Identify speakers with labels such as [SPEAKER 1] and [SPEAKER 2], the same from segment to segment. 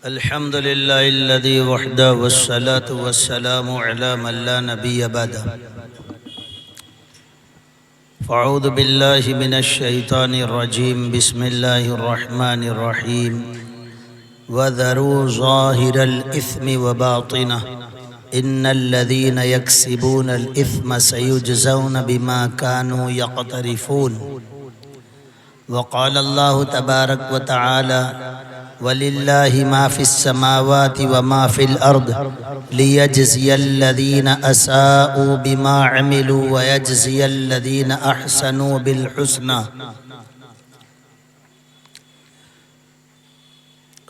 [SPEAKER 1] الحمد لله الذي وحده والصلاة والسلام على من لا نبي بعده. فأعوذ بالله من الشيطان الرجيم. بسم الله الرحمن الرحيم. وذروا ظاهر الإثم وباطنه إن الذين يكسبون الإثم سيجزون بما كانوا يقترفون. وقال الله تبارك وتعالى: وَلِلَّهِ مَا فِي السَّمَاوَاتِ وَمَا فِي الْأَرْضِ لِيَجْزِيَ الَّذِينَ أَسَاءُوا بِمَا عَمِلُوا وَيَجْزِيَ الَّذِينَ أَحْسَنُوا بِالْحُسْنَى.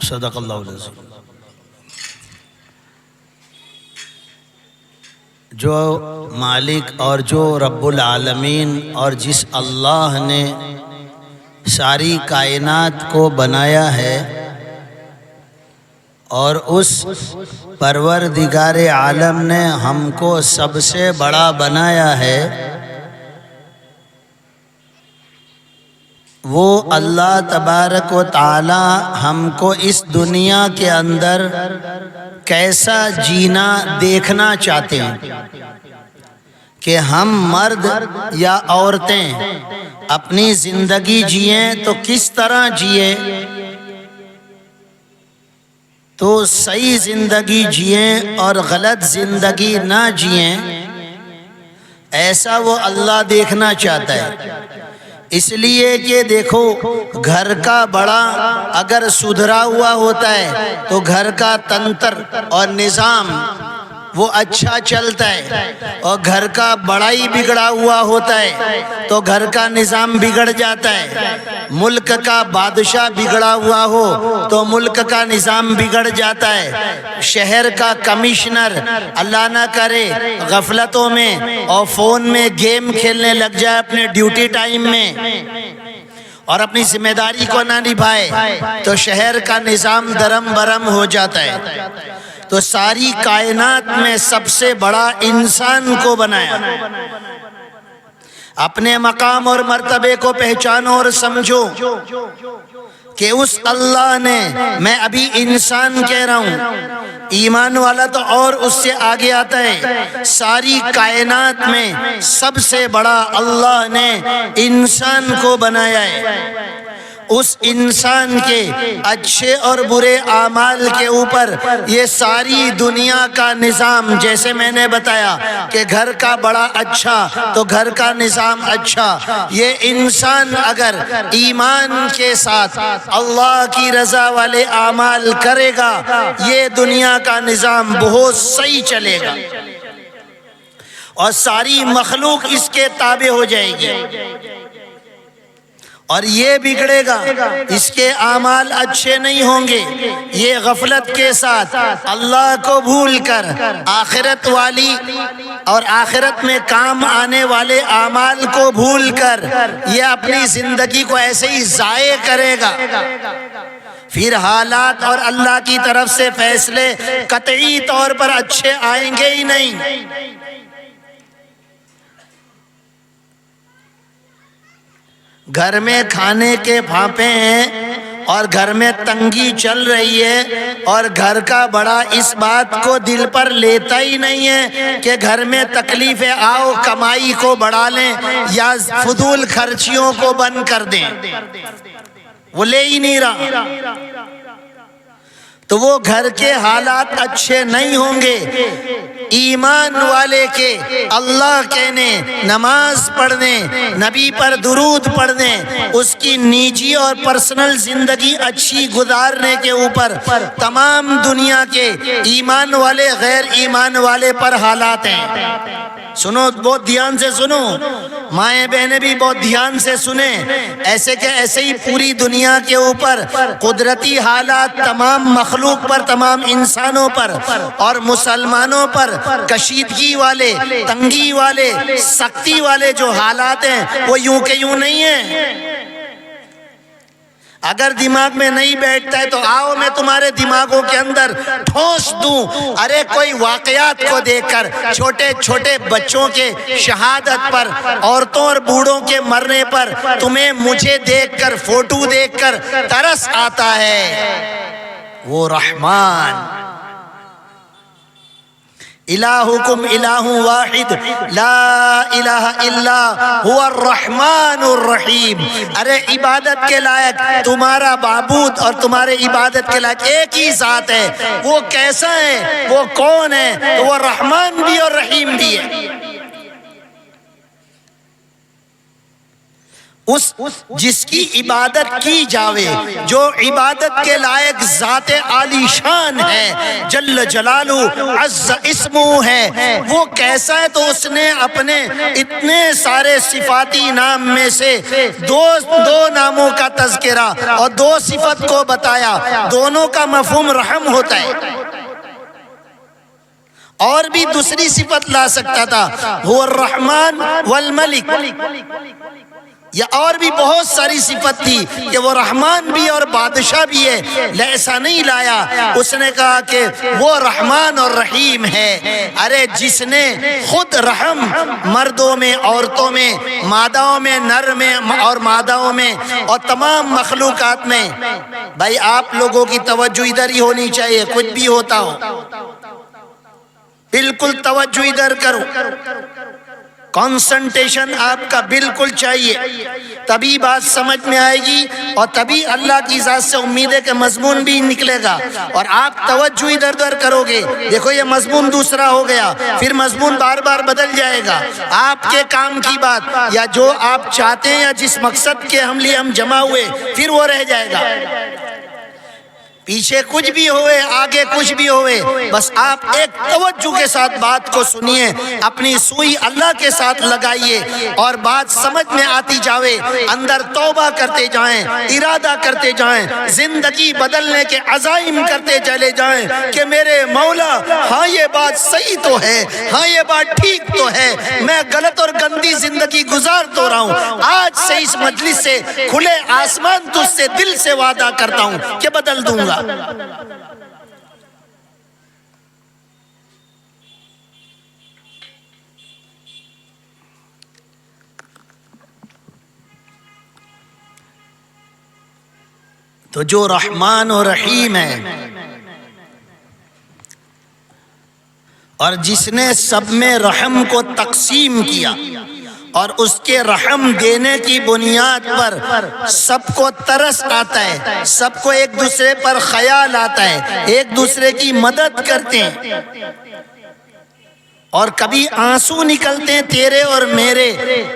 [SPEAKER 1] صدق اللہ العظیم. جو مالک اور جو رب العالمین اور جس اللہ نے ساری کائنات کو بنایا ہے اور اس پروردگار عالم نے ہم کو سب سے بڑا بنایا ہے، وہ اللہ تبارک و تعالی ہم کو اس دنیا کے اندر کیسا جینا دیکھنا چاہتے ہیں کہ ہم مرد یا عورتیں اپنی زندگی جئیں تو کس طرح جئیں، تو صحیح زندگی جئیں اور غلط زندگی نہ جئیں، ایسا وہ اللہ دیکھنا چاہتا ہے. اس لیے کہ دیکھو، گھر کا بڑا اگر سدھرا ہوا ہوتا ہے تو گھر کا تنتر اور نظام وہ اچھا چلتا ہے، اور گھر کا بڑائی بگڑا ہوا ہوتا ہے تو گھر کا نظام بگڑ جاتا ہے. ملک کا بادشاہ بگڑا ہوا ہو تو ملک کا نظام بگڑ جاتا ہے. شہر کا کمشنر اللہ نہ کرے غفلتوں میں اور فون میں گیم کھیلنے لگ جائے اپنے ڈیوٹی ٹائم میں اور اپنی ذمہ داری کو نہ نبھائے تو شہر کا نظام درم برم ہو جاتا ہے. تو ساری کائنات میں سب سے بڑا انسان کو بنایا. اپنے مقام اور مرتبے کو پہچانو اور سمجھو کہ اس اللہ نے، میں ابھی انسان کہہ رہا ہوں، ایمان والا تو اور اس سے آگے آتا ہے، ساری کائنات میں سب سے بڑا اللہ نے انسان کو بنایا ہے. اس انسان کے اچھے اور برے اعمال کے اوپر یہ ساری دنیا کا نظام، جیسے میں نے بتایا کہ گھر کا بڑا اچھا تو گھر کا نظام اچھا، یہ انسان اگر ایمان کے ساتھ اللہ کی رضا والے اعمال کرے گا یہ دنیا کا نظام بہت صحیح چلے گا اور ساری مخلوق اس کے تابع ہو جائے گی. اور یہ بگڑے گا، اس کے اعمال اچھے نہیں ہوں گے، یہ غفلت کے ساتھ اللہ کو بھول کر آخرت والی اور آخرت میں کام آنے والے اعمال کو بھول کر یہ اپنی زندگی کو ایسے ہی ضائع کرے گا. پھر حالات اور اللہ کی طرف سے فیصلے قطعی طور پر اچھے آئیں گے ہی نہیں. گھر میں کھانے کے پھاپے ہیں اور گھر میں تنگی چل رہی ہے اور گھر کا بڑا اس بات کو دل پر لیتا ہی نہیں ہے کہ گھر میں تکلیفیں آؤ کمائی کو بڑھا لیں یا فضول خرچیوں کو بند کر دیں، وہ لے ہی نہیں رہا. تو وہ گھر کے حالات اچھے نہیں ہوں گے. ایمان والے کے اللہ کہنے، نماز پڑھنے، نبی پر درود پڑھنے، اس کی نجی اور پرسنل زندگی اچھی گزارنے کے اوپر تمام دنیا کے ایمان والے غیر ایمان والے پر حالات ہیں. سنو، بہت دھیان سے سنو، مائیں بہنیں بھی بہت دھیان سے سنیں. ایسے کہ ایسے ہی پوری دنیا کے اوپر قدرتی حالات تمام مخلوق پر، تمام انسانوں پر اور مسلمانوں پر کشیدگی والے، تنگی والے، سختی والے جو حالات ہیں وہ یوں کہ یوں نہیں ہیں. اگر دماغ میں نہیں بیٹھتا ہے تو آؤ میں تمہارے دماغوں کے اندر ٹھوس دوں. ارے کوئی واقعات کو دیکھ کر، چھوٹے چھوٹے بچوں کے شہادت پر، عورتوں اور بوڑھوں کے مرنے پر تمہیں مجھے دیکھ کر، فوٹو دیکھ کر ترس آتا ہے. وہ رحمان. الہکم الہ واحد لا الہ الا هو الرحمن الرحیم. ارے عبادت کے لائق تمہارا معبود اور تمہارے عبادت کے لائق ایک ہی ذات ہے. وہ کیسا ہے؟ وہ کون ہے؟ تو وہ رحمان بھی اور رحیم بھی ہے. اس جس کی عبادت کی جاوے، جو عبادت کے لائق ذات عالی شان ہے، جل جلالہ عز اسمہ ہے، وہ کیسا ہے؟ تو اس نے اپنے اتنے سارے صفاتی نام میں سے دو ناموں کا تذکرہ اور دو صفت کو بتایا. دونوں کا مفہوم رحم ہوتا ہے. اور بھی دوسری صفت لا سکتا تھا، هو الرحمن والملک، یا اور بھی بہت ساری صفت تھی کہ وہ رحمان بھی اور بادشاہ بھی ہے. ایسا نہیں لایا، اس نے کہا کہ وہ رحمان اور رحیم ہے. ارے جس نے خود رحم مردوں میں، عورتوں میں، ماداؤں میں، نر میں اور ماداؤں میں اور تمام مخلوقات میں. بھائی آپ لوگوں کی توجہ ادھر ہی ہونی چاہیے، کچھ بھی ہوتا ہو بالکل توجہ ادھر کرو. کانسنٹریشن آپ کا بالکل چاہیے، تبھی بات سمجھ میں آئے گی اور تبھی اللہ کی ذات سے امید ہے کہ مضمون بھی نکلے گا. اور آپ توجہ ادھر ادھر کرو گے. دیکھو یہ مضمون دوسرا ہو گیا، پھر مضمون بار بار بدل جائے گا. آپ کے کام کی بات یا جو آپ چاہتے ہیں یا جس مقصد کے لیے ہم جمع ہوئے، پھر وہ رہ جائے گا. پیچھے کچھ بھی ہوئے، آگے کچھ بھی ہوئے، بس آپ ایک توجہ کے ساتھ بات کو سنیے، اپنی سوئی اللہ کے ساتھ لگائیے اور بات سمجھ میں آتی جاوے. اندر توبہ کرتے جائیں، ارادہ کرتے جائیں، زندگی بدلنے کے عزائم کرتے چلے جائیں کہ میرے مولا ہاں یہ بات صحیح تو ہے، ہاں یہ بات ٹھیک تو ہے. میں غلط اور گندی زندگی گزار تو رہا ہوں، آج سے اس مجلس سے کھلے آسمان تجھ سے دل سے وعدہ کرتا ہوں کہ بدل دوں گا. تو جو رحمان و رحیم ہے اور جس نے سب میں رحم کو تقسیم کیا اور اس کے رحم دینے کی بنیاد پر سب کو ترس آتا ہے، سب کو ایک دوسرے پر خیال آتا ہے، ایک دوسرے کی مدد کرتے ہیں اور کبھی آنسو نکلتے ہیں تیرے اور میرے.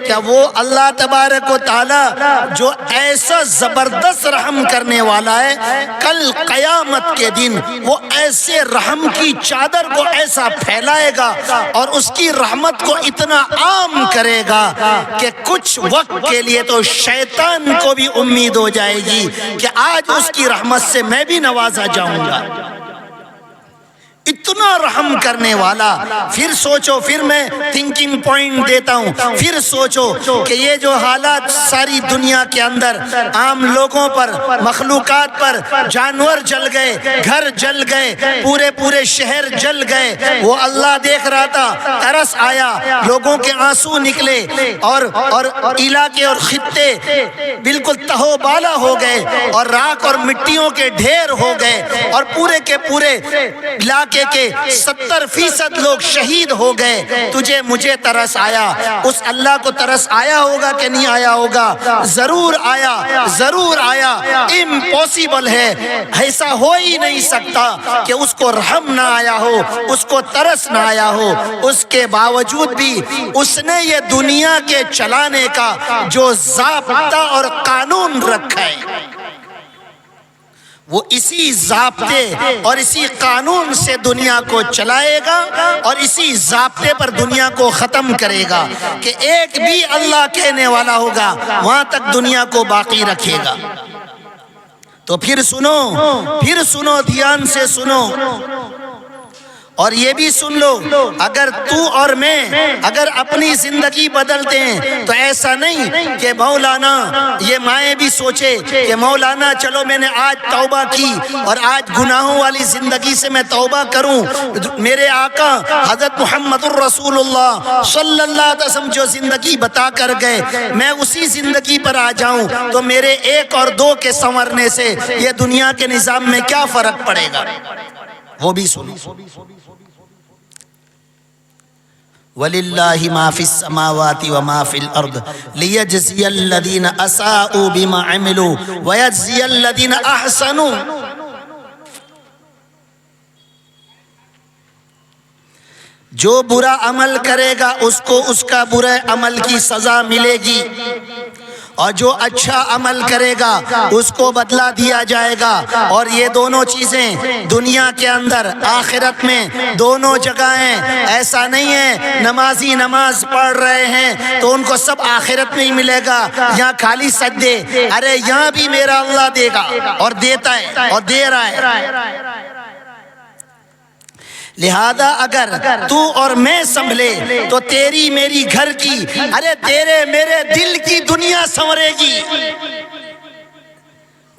[SPEAKER 1] کیا وہ اللہ تبارک و تعالی جو ایسا زبردست رحم کرنے والا ہے، کل قیامت کے دن وہ ایسے رحم کی چادر کو ایسا پھیلائے گا اور اس کی رحمت کو اتنا عام کرے گا کہ کچھ وقت کے لیے تو شیطان کو بھی امید ہو جائے گی کہ آج اس کی رحمت سے میں بھی نوازا جاؤں گا. اتنا رحم کرنے والا. پھر سوچو، پھر میں تھنکنگ پوائنٹ دیتا ہوں، پھر سوچو کہ یہ جو حالات ساری دنیا کے اندر عام لوگوں پر، مخلوقات پر، جانور جل گئے، گھر جل گئے، پورے شہر جل گئے، وہ اللہ دیکھ رہا تھا، ترس آیا، لوگوں کے آنسو نکلے اور علاقے اور خطے بالکل تہو بالا ہو گئے اور راکھ اور مٹیوں کے ڈھیر ہو گئے اور پورے کے پورے علاقے کے 70% لوگ شہید ہو گئے. تجھے مجھے ترس آیا، اس اللہ کو ترس آیا ہوگا کہ نہیں آیا ہوگا؟ ضرور آیا، ضرور آیا. امپوسیبل ہے، ایسا ہو ہی نہیں سکتا کہ اس کو رحم نہ آیا ہو، اس کو ترس نہ آیا ہو. اس کے باوجود بھی اس نے یہ دنیا کے چلانے کا جو ضابطہ اور قانون رکھا ہے، وہ اسی ضابطے اور اسی قانون سے دنیا کو چلائے گا اور اسی ضابطے پر دنیا کو ختم کرے گا کہ ایک بھی اللہ کہنے والا ہوگا وہاں تک دنیا کو باقی رکھے گا. تو پھر سنو، دھیان سے سنو. اور یہ بھی سن لو، اگر تو اور میں اگر اپنی زندگی بدلتے ہیں تو ایسا نہیں کہ مولانا، یہ مائیں بھی سوچے کہ مولانا چلو میں نے آج توبہ کی اور آج گناہوں والی زندگی سے میں توبہ کروں، میرے آقا حضرت محمد الرسول اللہ صلی اللہ علیہ وسلم جو زندگی بتا کر گئے میں اسی زندگی پر آ جاؤں تو میرے ایک اور دو کے سنورنے سے یہ دنیا کے نظام میں کیا فرق پڑے گا؟ وہ بھی سنو۔ وَلِلَّهِ مَا فِي السَّمَاوَاتِ وَمَا فِي الْأَرْضِ لِيَجْزِيَ الَّذِينَ أَسَاءُوا بِمَا عَمِلُوا وَيَجْزِيَ الَّذِينَ أَحْسَنُوا۔ جو برا عمل کرے گا اس کو اس کا برے عمل کی سزا ملے گی، اور جو اچھا عمل کرے گا اس کو بدلہ دیا جائے گا۔ اور یہ دونوں چیزیں دنیا کے اندر آخرت میں دونوں جگہیں، ایسا نہیں ہے نمازی نماز پڑھ رہے ہیں تو ان کو سب آخرت میں ہی ملے گا، یہاں خالی سجدے، ارے یہاں بھی میرا اللہ دے گا اور دیتا ہے اور دے رہا ہے۔ لہذا اگر تو اور میں سنبھلے تو تیری میری گھر کی، ارے تیرے میرے دل کی دنیا سنورے گی۔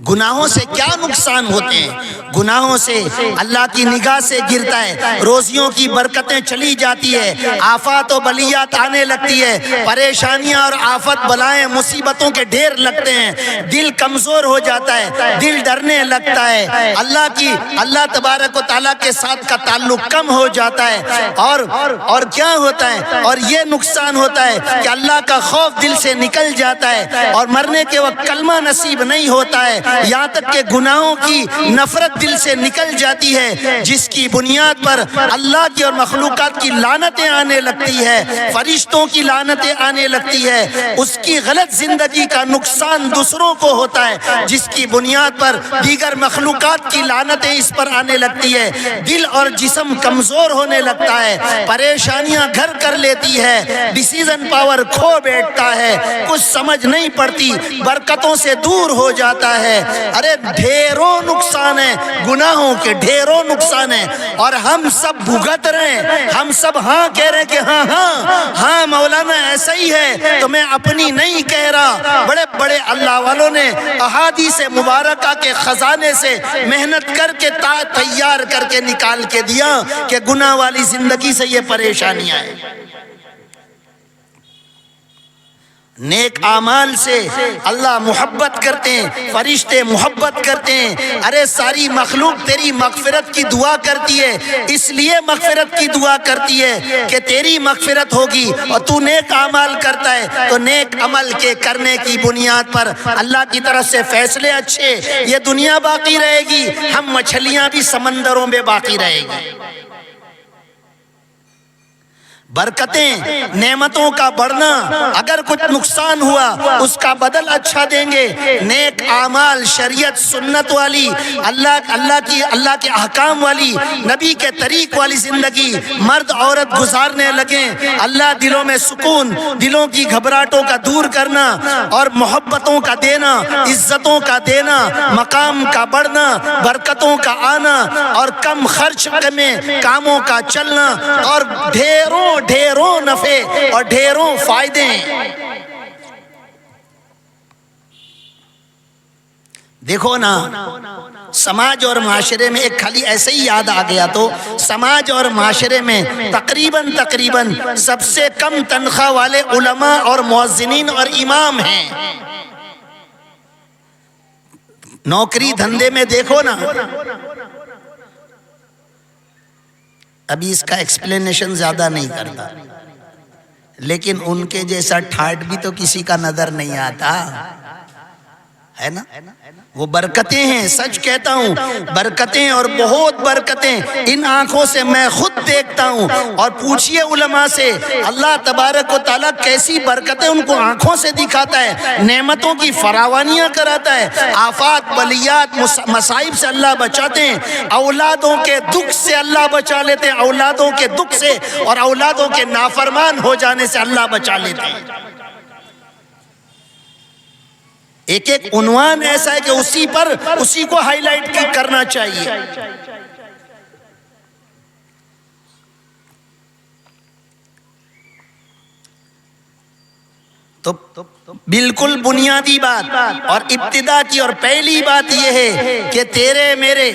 [SPEAKER 1] گناہوں سے کیا نقصان ہوتے ہیں؟ گناہوں سے اللہ کی نگاہ سے گرتا ہے، روزیوں کی برکتیں چلی جاتی ہے، آفات و بلیات آنے لگتی ہے، پریشانیاں اور آفت بلائیں مصیبتوں کے ڈھیر لگتے ہیں، دل کمزور ہو جاتا ہے، دل ڈرنے لگتا ہے، اللہ تبارک و تعالیٰ کے ساتھ کا تعلق کم ہو جاتا ہے، اور کیا ہوتا ہے؟ اور یہ نقصان ہوتا ہے کہ اللہ کا خوف دل سے نکل جاتا ہے، اور مرنے کے وقت کلمہ نصیب نہیں ہوتا ہے، یہاں تک کہ گناہوں کی نفرت دل سے نکل جاتی ہے، جس کی بنیاد پر اللہ کی اور مخلوقات کی لعنتیں آنے لگتی ہے، فرشتوں کی لعنتیں آنے لگتی ہے، اس کی غلط زندگی کا نقصان دوسروں کو ہوتا ہے، جس کی بنیاد پر دیگر مخلوقات کی لعنتیں اس پر آنے لگتی ہے، دل اور جسم کمزور ہونے لگتا ہے، پریشانیاں گھر کر لیتی ہے، ڈیسیژن پاور کھو بیٹھتا ہے، کچھ سمجھ نہیں پڑتی، برکتوں سے دور ہو جاتا ہے۔ ارے ڈھیروں نقصان ہیں، گناہوں کے ڈھیروں نقصان ہیں، اور ہم سب بھگت رہے ہیں، ہم سب ہاں کہہ رہے ہیں کہ ہاں ہاں ہاں مولانا ایسا ہی ہے، تو میں اپنی نہیں کہہ رہا، بڑے بڑے اللہ والوں نے احادیث مبارکہ کے خزانے سے محنت کر کے تیار کر کے نکال کے دیا کہ گناہ والی زندگی سے یہ پریشانیاں ہیں۔ نیک اعمال سے اللہ محبت کرتے ہیں، فرشتے محبت کرتے ہیں، ارے ساری مخلوق تیری مغفرت کی دعا کرتی ہے، اس لیے مغفرت کی دعا کرتی ہے کہ تیری مغفرت ہوگی، اور تو نیک اعمال کرتا ہے تو نیک عمل کے کرنے کی بنیاد پر اللہ کی طرف سے فیصلے اچھے، یہ دنیا باقی رہے گی، ہم مچھلیاں بھی سمندروں میں باقی رہے گی۔ برکتیں، نعمتوں کا بڑھنا، اگر کچھ نقصان ہوا اس کا بدل اچھا دیں گے، نیک اعمال، شریعت سنت والی، اللہ کے احکام والی، نبی کے طریق والی زندگی مرد عورت گزارنے لگیں، اللہ دلوں میں سکون، دلوں کی گھبراہٹوں کا دور کرنا اور محبتوں کا دینا، عزتوں کا دینا، مقام کا بڑھنا، برکتوں کا آنا، اور کم خرچ میں کاموں کا چلنا، اور ڈھیروں نفع اور ڈھیروں فائدے۔ دیکھو نا، سماج اور معاشرے میں ایک خالی ایسے ہی یاد آ گیا تو سماج اور معاشرے میں تقریباً سب سے کم تنخواہ والے علماء اور مؤذنین اور امام ہیں۔ نوکری دھندے میں دیکھو نا، ابھی اس کا ایکسپلینیشن زیادہ نہیں کرتا، لیکن ان کے جیسا ٹھاٹ بھی تو کسی کا نظر نہیں آتا ہے نا۔ وہ برکتیں ہیں، سچ کہتا ہوں، برکتیں اور بہت برکتیں ان آنکھوں سے میں خود دیکھتا ہوں، اور پوچھئے علماء سے اللہ تبارک و تعالیٰ کیسی برکتیں ان کو آنکھوں سے دکھاتا ہے، نعمتوں کی فراوانیاں کراتا ہے، آفات بلیات مصائب سے اللہ بچاتے ہیں، اولادوں کے دکھ سے اللہ بچا لیتے ہیں، اولادوں کے دکھ سے اور اولادوں کے نافرمان ہو جانے سے اللہ بچا لیتے ہیں۔ ایک ایک عنوان ایسا ہے کہ اسی کو ہائی لائٹ کرنا چاہیے۔ تو بالکل بنیادی بات اور ابتدا کی اور پہلی بات یہ ہے کہ تیرے میرے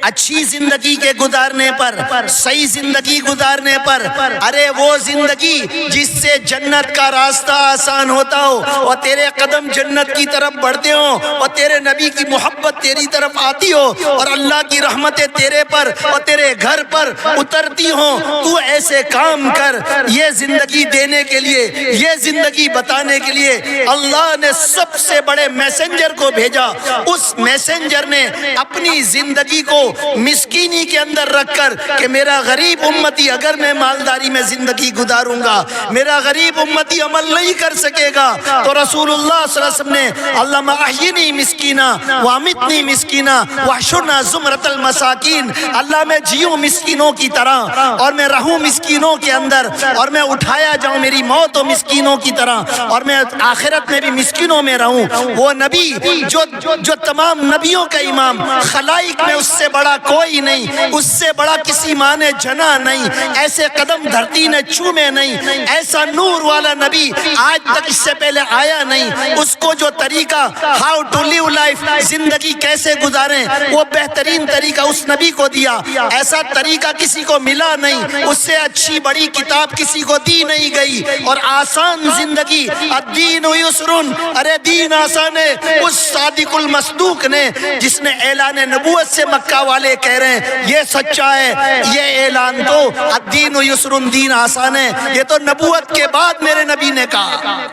[SPEAKER 1] اچھی زندگی کے گزارنے پر، صحیح زندگی گزارنے پر، ارے وہ زندگی جس سے جنت کا راستہ آسان ہوتا ہو اور تیرے قدم جنت کی طرف بڑھتے ہوں اور تیرے نبی کی محبت تیری طرف آتی ہو اور اللہ کی رحمتیں تیرے پر اور تیرے گھر پر اترتی ہوں، تو ایسے کام کر۔ یہ زندگی دینے کے لیے، یہ زندگی بتانے کے لیے اللہ نے سب سے بڑے میسنجر کو بھیجا۔ اس میسنجر نے اپنی زندگی کو مسکینی کے اندر رکھ کر کہ میرا غریب امتی اگر میں مالداری میں زندگی گزاروں گا، میرا غریب امتی عمل نہیں کر سکے گا، تو رسول اللہ صلی اللہ علیہ وسلم نے اللہم احیینی مسکینہ وامیتنی مسکینہ واحشرنا زمرۃ المساکین، اللہ میں جیوں مسکینوں کی طرح اور میں رہوں مسکینوں کے اندر اور میں اٹھایا جاؤں میری موت ہو مسکینوں کی طرح اور میں آخرت میں بھی مسکینوں میں رہوں۔ وہ نبی جو تمام نبیوں کا امام، خلائق میں اس سے بڑا کوئی نہیں، اس سے بڑا کسی ماں نے جنا نہیں، ایسے قدم دھرتی نے چومے نہیں، ایسا نور والا نبی آج تک اس سے پہلے آیا نہیں۔ اس کو جو طریقہ ہاؤ ٹو لیو لائف، زندگی کیسے گزاریں، وہ بہترین طریقہ اس نبی کو دیا۔ ایسا طریقہ کسی کو ملا نہیں، اس سے اچھی بڑی کتاب کسی کو دی نہیں گئی، اور آسان زندگی، الدین یسرن، ارے دین آسان ہے۔ اس صادق المصدوق نے جس نے اعلان نبوت سے مکہ والے کہہ رہے ہیں یہ سچا ہے، یہ اعلان تو الدین یسرن، دین آسان ہے، یہ تو نبوت کے بعد میرے نبی نے کہا۔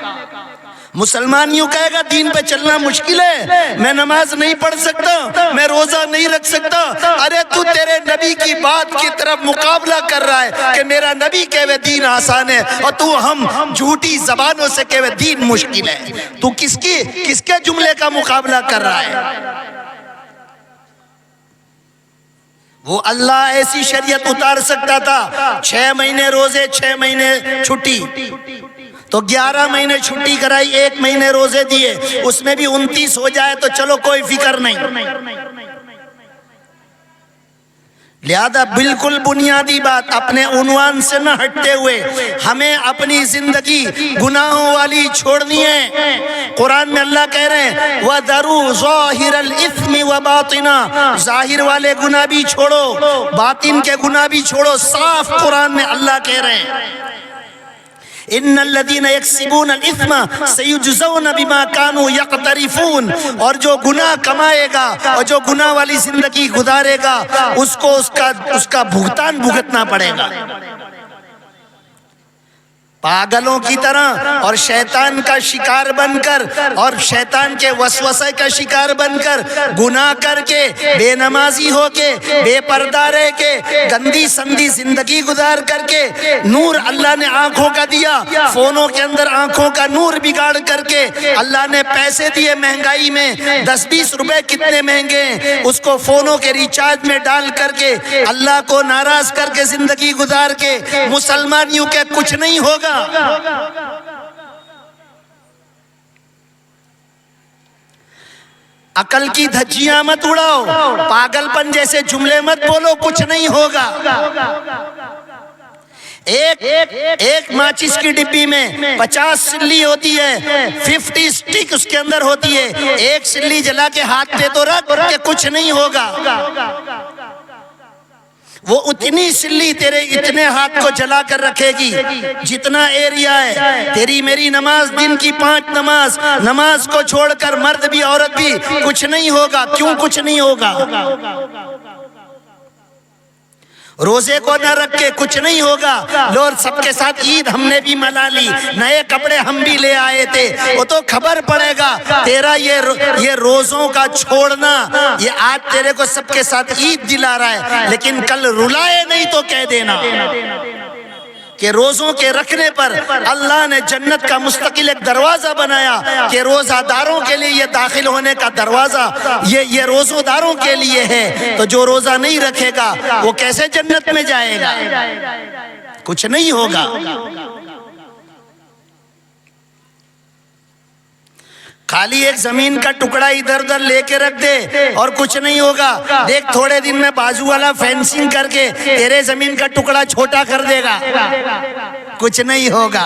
[SPEAKER 1] مسلمان یوں کہے گا دین پہ چلنا مشکل ہے، میں نماز نہیں پڑھ سکتا، میں روزہ نہیں رکھ سکتا، ارے تو تیرے نبی کی بات کی طرف مقابلہ کر رہا ہے کہ میرا نبی کہے دین آسان ہے اور تو ہم جھوٹی زبانوں سے کہے دین مشکل ہے۔ تو کس کے جملے کا مقابلہ کر رہا ہے؟ وہ اللہ ایسی شریعت اتار سکتا تھا، 6 مہینے روزے، 6 مہینے چھٹی، تو 11 مہینے چھٹی کرائی، 1 مہینے روزے دیے، اس میں بھی 29 ہو جائے تو چلو کوئی فکر نہیں۔ لہذا بالکل بنیادی بات، اپنے عنوان سے نہ ہٹتے ہوئے ہمیں اپنی زندگی گناہوں والی چھوڑنی ہے۔ قرآن میں اللہ کہہ رہے ہیں وَذَرُوا ظَاهِرَ الْإِثْمِ وَبَاطِنَا، ظاہر والے گناہ بھی چھوڑو، باطن کے گناہ بھی چھوڑو، صاف قرآن میں اللہ کہہ رہے ہیں ان الذین یکسبون الاثم سیجزون بما کانوا یقترفون، اور جو گناہ کمائے گا اور جو گناہ والی زندگی گزارے گا اس کو اس کا بھگتان بھگتنا پڑے گا۔ پاگلوں کی طرح اور شیطان کا شکار بن کر اور شیطان کے وسوسے کا شکار بن کر گناہ کر کے بے نمازی ہو کے بے پردہ رہ کے گندی سندی زندگی گزار کر کے نور اللہ نے آنکھوں کا دیا، فونوں کے اندر آنکھوں کا نور بگاڑ کر کے اللہ نے پیسے دیے مہنگائی میں 10-20 روپے کتنے مہنگے ہیں، اس کو فونوں کے ریچارج میں ڈال کر کے اللہ کو ناراض کر کے زندگی گزار کے مسلمانیوں کے کچھ نہیں ہوگا۔ عقل کی دھجیاں مت اڑاؤ، پاگل پن جیسے جملے مت بولو، کچھ نہیں ہوگا۔ ایک ماچس کی ڈبی میں 50 سلی ہوتی ہے، 50 سٹک اس کے اندر ہوتی ہے، ایک سلی جلا کے ہاتھ پہ تو رکھ کہ کچھ نہیں ہوگا۔ وہ اتنی سلی تیرے اتنے ہاتھ کو جلا کر رکھے گی جتنا ایریا ہے۔ تیری میری نماز، دن کی 5 نماز کو چھوڑ کر مرد بھی عورت بھی کچھ نہیں ہوگا۔ کیوں کچھ نہیں ہوگا؟ روزے کو نہ رکھ کے کچھ نہیں ہوگا۔ لوگ سب کے ساتھ عید ہم نے بھی منا لی، نئے کپڑے ہم بھی لے آئے تھے، وہ تو خبر پڑے گا تیرا یہ روزوں کا چھوڑنا، یہ آج تیرے کو سب کے ساتھ عید دلا رہا ہے، لیکن کل رلائے نہیں تو کہہ دینا کہ روزوں کے رکھنے پر اللہ نے جنت کا مستقل ایک دروازہ بنایا کہ روزہ داروں کے لیے یہ داخل ہونے کا دروازہ یہ روزہ داروں کے لیے ہے، تو جو روزہ نہیں رکھے گا وہ کیسے جنت میں جائے گا؟ کچھ نہیں ہوگا۔ خالی ایک زمین کا ٹکڑا ادھر ادھر لے کے رکھ دے اور کچھ نہیں ہوگا، دیکھ تھوڑے دن میں بازو والا فینسنگ کر کے تیرے زمین کا ٹکڑا چھوٹا کر دے گا، کچھ نہیں ہوگا۔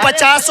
[SPEAKER 1] 50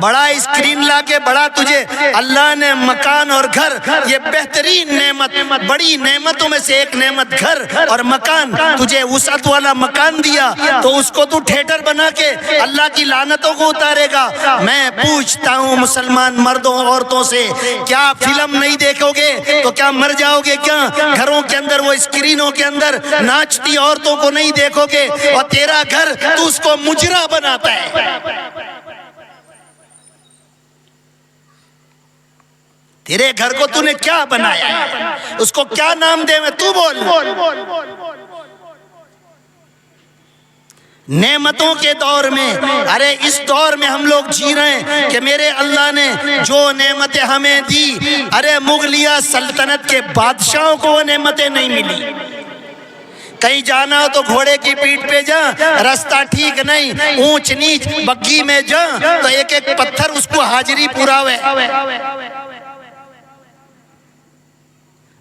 [SPEAKER 1] بڑا اسکرین لا کے بڑا تجھے اللہ نے مکان اور گھر، یہ بہترین نعمت، بڑی نعمتوں میں سے ایک نعمت گھر اور مکان، تجھے وسعت والا مکان دیا تو اس کو تو تھیٹر بنا کے اللہ کی لعنتوں کو اتارے گا۔ میں پوچھتا ہوں مسلمان مردوں عورتوں سے، کیا فلم نہیں دیکھو گے تو کیا مر جاؤ گے کیا؟ گھروں کے اندر وہ اسکرینوں کے اندر ناچتی عورتوں کو نہیں دیکھو گے؟ اور تیرا گھر تو اس کو مجرا بناتا ہے۔ تیرے گھر کو تو نے کیا بنایا ہے؟ اس کو کیا نام دے میں تو بول۔ نعمتوں کے دور میں، ارے اس دور میں ہم لوگ جی رہے ہیں کہ میرے اللہ نے جو نعمتیں ہمیں دی، ارے مغلیہ سلطنت کے بادشاہوں کو وہ نعمتیں نہیں ملی۔ کہیں جانا ہو تو گھوڑے کی پیٹھ پہ جا، رستہ ٹھیک نہیں، اونچ نیچ بگی میں جا تو ایک ایک پتھر اس کو حاجری پورا ہوئے،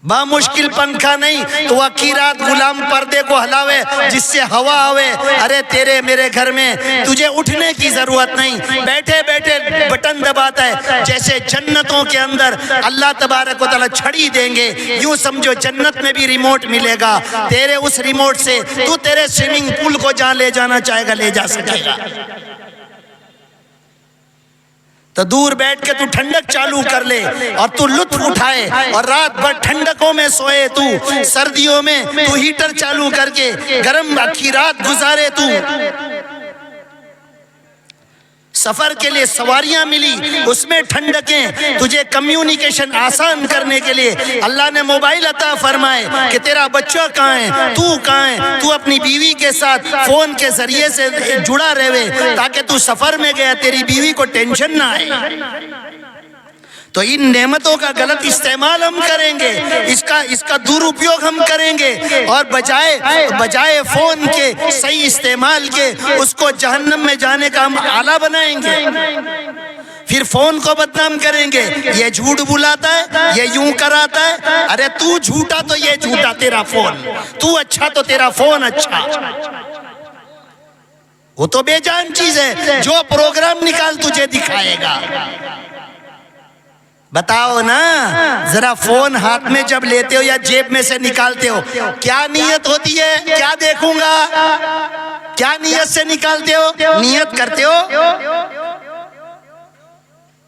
[SPEAKER 1] با مشکل پنکھا نہیں تو وکیرات غلام پردے کو ہلاوے جس سے ہوا آوے۔ ارے تیرے میرے گھر میں تجھے اٹھنے کی ضرورت نہیں، بیٹھے بیٹھے بٹن دباتا ہے۔ جیسے جنتوں کے اندر اللہ تبارک و تعالی چھڑی دیں گے، یوں سمجھو جنت میں بھی ریموٹ ملے گا، تیرے اس ریموٹ سے تو تیرے سوئمنگ پول کو جہاں لے جانا چاہے گا لے جا سکے گا۔ تو دور بیٹھ کے تو ٹھنڈک چالو کر لے اور تو لطف اٹھائے، اور رات بھر ٹھنڈکوں میں سوئے، تو سردیوں میں تو ہیٹر چالو کر کے گرم کی رات گزارے۔ تو سفر کے لیے سواریاں ملی، اس میں ٹھنڈکیں، تجھے کمیونیکیشن آسان کرنے کے لیے اللہ نے موبائل عطا فرمائے کہ تیرا بچہ کہاں ہے، تو کہاں ہے، تو اپنی بیوی کے ساتھ فون کے ذریعے سے جڑا رہے تاکہ تو سفر میں گیا تیری بیوی کو ٹینشن نہ آئے۔ تو ان نعمتوں کا غلط استعمال ہم کریں گے، اس کا درپیوگ ہم کریں گے، اور بجائے فون کے صحیح استعمال کے اس کو جہنم میں جانے کا ہم آلہ بنائیں گے۔ پھر فون کو بدنام کریں گے، یہ جھوٹ بلاتا ہے، یہ یوں کراتا ہے۔ ارے تو جھوٹا تو یہ جھوٹا تیرا فون، تو اچھا تو تیرا فون اچھا۔ وہ تو بے جان چیز ہے، جو پروگرام نکال تجھے دکھائے گا۔ بتاؤ نا ذرا، فون ہاتھ میں جب لیتے ہو یا جیب میں سے نکالتے ہو کیا نیت ہوتی ہے؟ کیا دیکھوں گا؟ کیا نیت سے نکالتے ہو؟ نیت کرتے ہو؟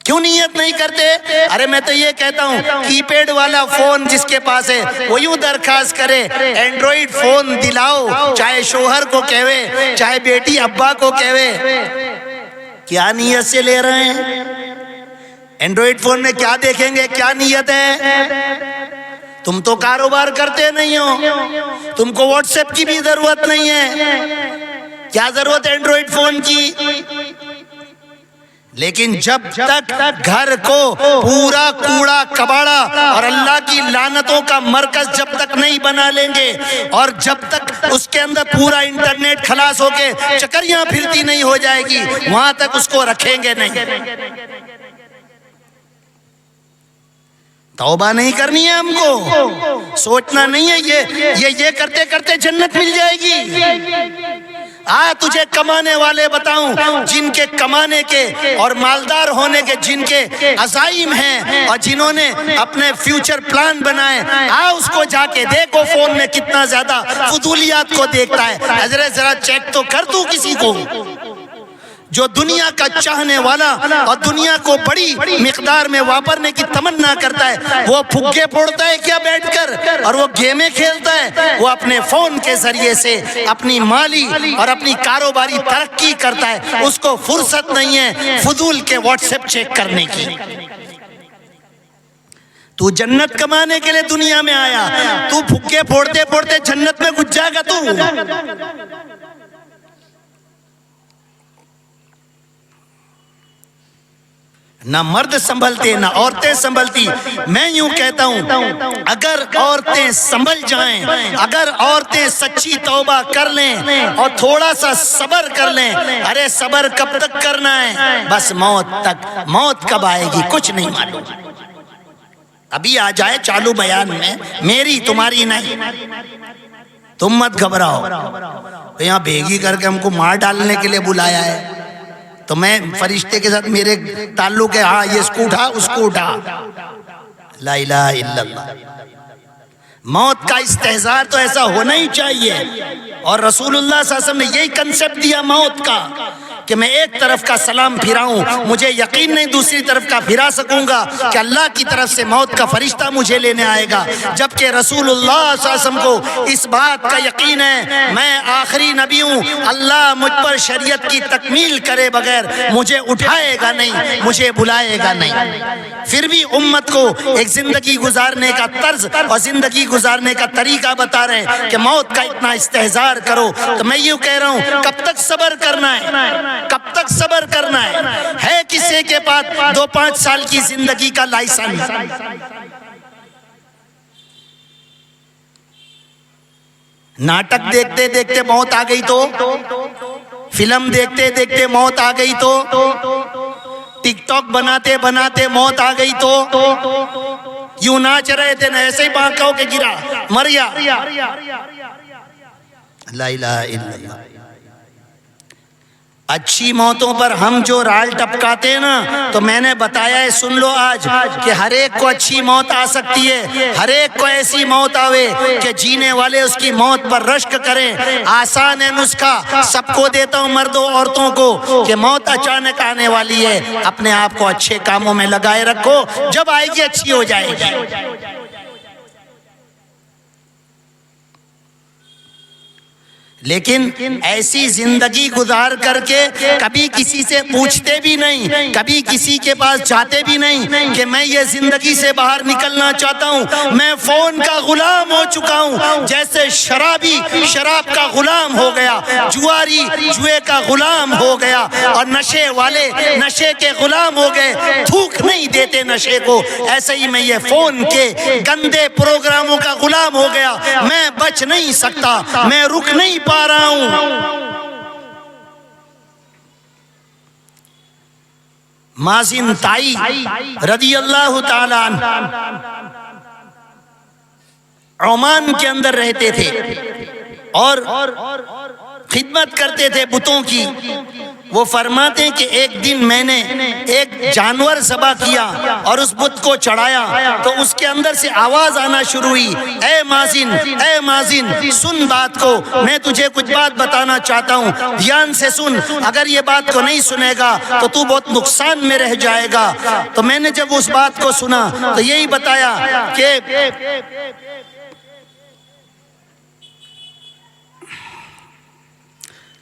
[SPEAKER 1] کیوں نیت نہیں کرتے؟ ارے میں تو یہ کہتا ہوں کی پیڈ والا فون جس کے پاس ہے وہ یوں درخواست کرے اینڈرائیڈ فون دلاؤ، چاہے شوہر کو کہوے چاہے بیٹی ابا کو کہوے۔ کیا نیت سے لے رہے ہیں؟ اینڈرائیڈ فون میں کیا دیکھیں گے؟ کیا نیت ہے؟ تم تو کاروبار کرتے نہیں ہو، تم کو واٹس ایپ کی بھی ضرورت نہیں ہے، کیا ضرورت ہے اینڈرائیڈ فون کی؟ لیکن جب تک گھر کو پورا کوڑا کباڑا اور اللہ کی لعنتوں کا مرکز جب تک نہیں بنا لیں گے، اور جب تک اس کے اندر پورا انٹرنیٹ خلاص ہو کے چکریاں پھرتی نہیں ہو جائے گی، وہاں تک اس کو رکھیں گے نہیں۔ توبہ نہیں کرنی ہے ہم کو، سوچنا نہیں ہے یہ کرتے کرتے جنت مل جائے گی۔ تجھے کمانے والے بتاؤں جن کے کمانے کے اور مالدار ہونے کے جن کے عزائم ہیں اور جنہوں نے اپنے فیوچر پلان بنائے، اس کو جا کے دیکھو فون میں کتنا زیادہ فضولیات کو دیکھتا ہے۔ حضرت ذرا چیک تو کر دوں کسی کو جو دنیا کا چاہنے والا اور دنیا کو بڑی مقدار میں واپرنے کی تمنا کرتا ہے، وہ پھگے پھوڑتا ہے کیا بیٹھ کر، اور وہ گیمیں کھیلتا ہے؟ وہ اپنے فون کے ذریعے سے اپنی مالی اور اپنی کاروباری ترقی کرتا ہے، اس کو فرصت نہیں ہے فضول کے واٹس ایپ چیک کرنے کی۔ تو جنت کمانے کے لیے دنیا میں آیا، تو پھگے پھوڑتے پھوڑتے جنت میں گھس جائے گا تو۔ نہ مرد سنبھلتے نہ عورتیں سنبھلتی۔ میں یوں کہتا ہوں اگر عورتیں سنبھل جائیں، اگر عورتیں سچی توبہ کر لیں اور تھوڑا سا صبر کر لیں، ارے صبر کب تک کرنا ہے؟ بس موت تک۔ موت کب آئے گی کچھ نہیں معلوم، ابھی آ جائے چالو بیان میں، میری تمہاری نہیں۔ تم مت گھبراؤ، یہاں بھیگی کر کے ہم کو مار ڈالنے کے لیے بلایا ہے؟ تو میں فرشتے کے ساتھ میرے تعلق ہے، ہاں یہ اس کو اٹھا اس کو اٹھا. لا الہ الا اللہ. موت کا استحضار تو ایسا ہونا ہی چاہیے. اور رسول اللہ صلی اللہ علیہ وسلم نے یہی کنسپٹ دیا موت کا کہ میں ایک طرف کا سلام پھراؤں، مجھے یقین نہیں دوسری طرف کا پھرا سکوں گا کہ اللہ کی طرف سے موت کا فرشتہ مجھے لینے آئے گا. جبکہ رسول اللہ صلی اللہ علیہ وسلم کو اس بات کا یقین ہے میں آخری نبی ہوں، اللہ مجھ پر شریعت کی تکمیل کرے بغیر مجھے اٹھائے گا نہیں، مجھے بلائے گا نہیں. پھر بھی امت کو ایک زندگی گزارنے کا طرز اور زندگی گزارنے کا طریقہ بتا رہے ہیں کہ موت کا اتنا استحضار کرو. تو میں یوں کہہ رہا ہوں کب تک صبر کرنا ہے، کب تک صبر کرنا ہے کسی کے پاس 2-5 سال کی زندگی کا لائسنس. ناٹک دیکھتے دیکھتے موت آ گئی تو، فلم دیکھتے دیکھتے موت آ گئی تو، ٹک ٹاک بناتے بناتے موت آ گئی تو، یوں ناچ رہے تھے نا ایسے ہی بانکا ہو کے گرا مر گیا. لا الہ الا اللہ. اچھی موتوں پر ہم جو رال ٹپکاتے ہیں نا، تو میں نے بتایا ہے سن لو آج کہ ہر ایک کو اچھی موت آ سکتی ہے، ہر ایک کو ایسی موت آوے کہ جینے والے اس کی موت پر رشک کریں. آسان ہے نسخہ، سب کو دیتا ہوں مردوں عورتوں کو کہ موت اچانک آنے والی ہے، اپنے آپ کو اچھے کاموں میں لگائے رکھو، جب آئے گی اچھی ہو جائے گی. لیکن ایسی زندگی گزار کر کے کبھی کسی سے پوچھتے بھی نہیں، کبھی کسی کے پاس جاتے بھی نہیں کہ میں یہ زندگی سے باہر نکلنا چاہتا ہوں، میں فون کا غلام ہو چکا ہوں جیسے شرابی شراب کا غلام ہو گیا، جواری جوئے کا غلام ہو گیا، اور نشے والے نشے کے غلام ہو گئے، تھوک نہیں دیتے نشے کو. ایسے ہی میں یہ فون کے گندے پروگراموں کا غلام ہو گیا، میں بچ نہیں سکتا، میں رک نہیں پا رہا ہوں. مازن تائی رضی اللہ تعالیٰ عنہ عمان کے اندر رہتے تھے اور خدمت کرتے تھے بتوں کی. وہ فرماتے ہیں کہ ایک دن میں نے ایک جانور ذبح کیا اور اس بت کو چڑھایا تو اس کے اندر سے آواز آنا شروع ہوئی، اے مازن اے مازن سن بات کو، میں تجھے کچھ بات بتانا چاہتا ہوں، دھیان سے سن، اگر یہ بات کو نہیں سنے گا تو تو بہت نقصان میں رہ جائے گا. تو میں نے جب اس بات کو سنا تو یہی بتایا کہ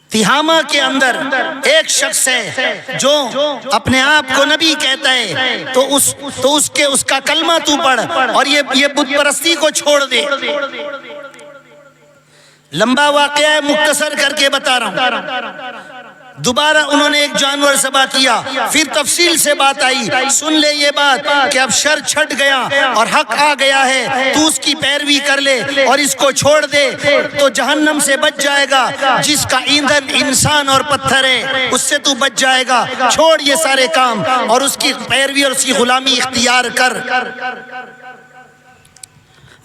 [SPEAKER 1] تہامہ کے اندر ایک شخص ہے جو اپنے آپ کو نبی کہتا ہے، تو اس کا کلمہ تو پڑھ اور یہ بت پرستی کو چھوڑ دے. لمبا واقعہ ہے، مختصر کر کے بتا رہا ہوں. دوبارہ انہوں نے ایک جانور ذبح کیا، پھر تفصیل سے بات آئی، سن لے یہ بات کہ اب شر چھٹ گیا اور حق آ گیا ہے، تو اس کی پیروی کر لے اور اس کو چھوڑ دے تو جہنم سے بچ جائے گا. جس کا ایندھن انسان اور پتھر ہے اس سے تو بچ جائے گا. چھوڑ یہ سارے کام اور اس کی پیروی اور اس کی غلامی اختیار کر.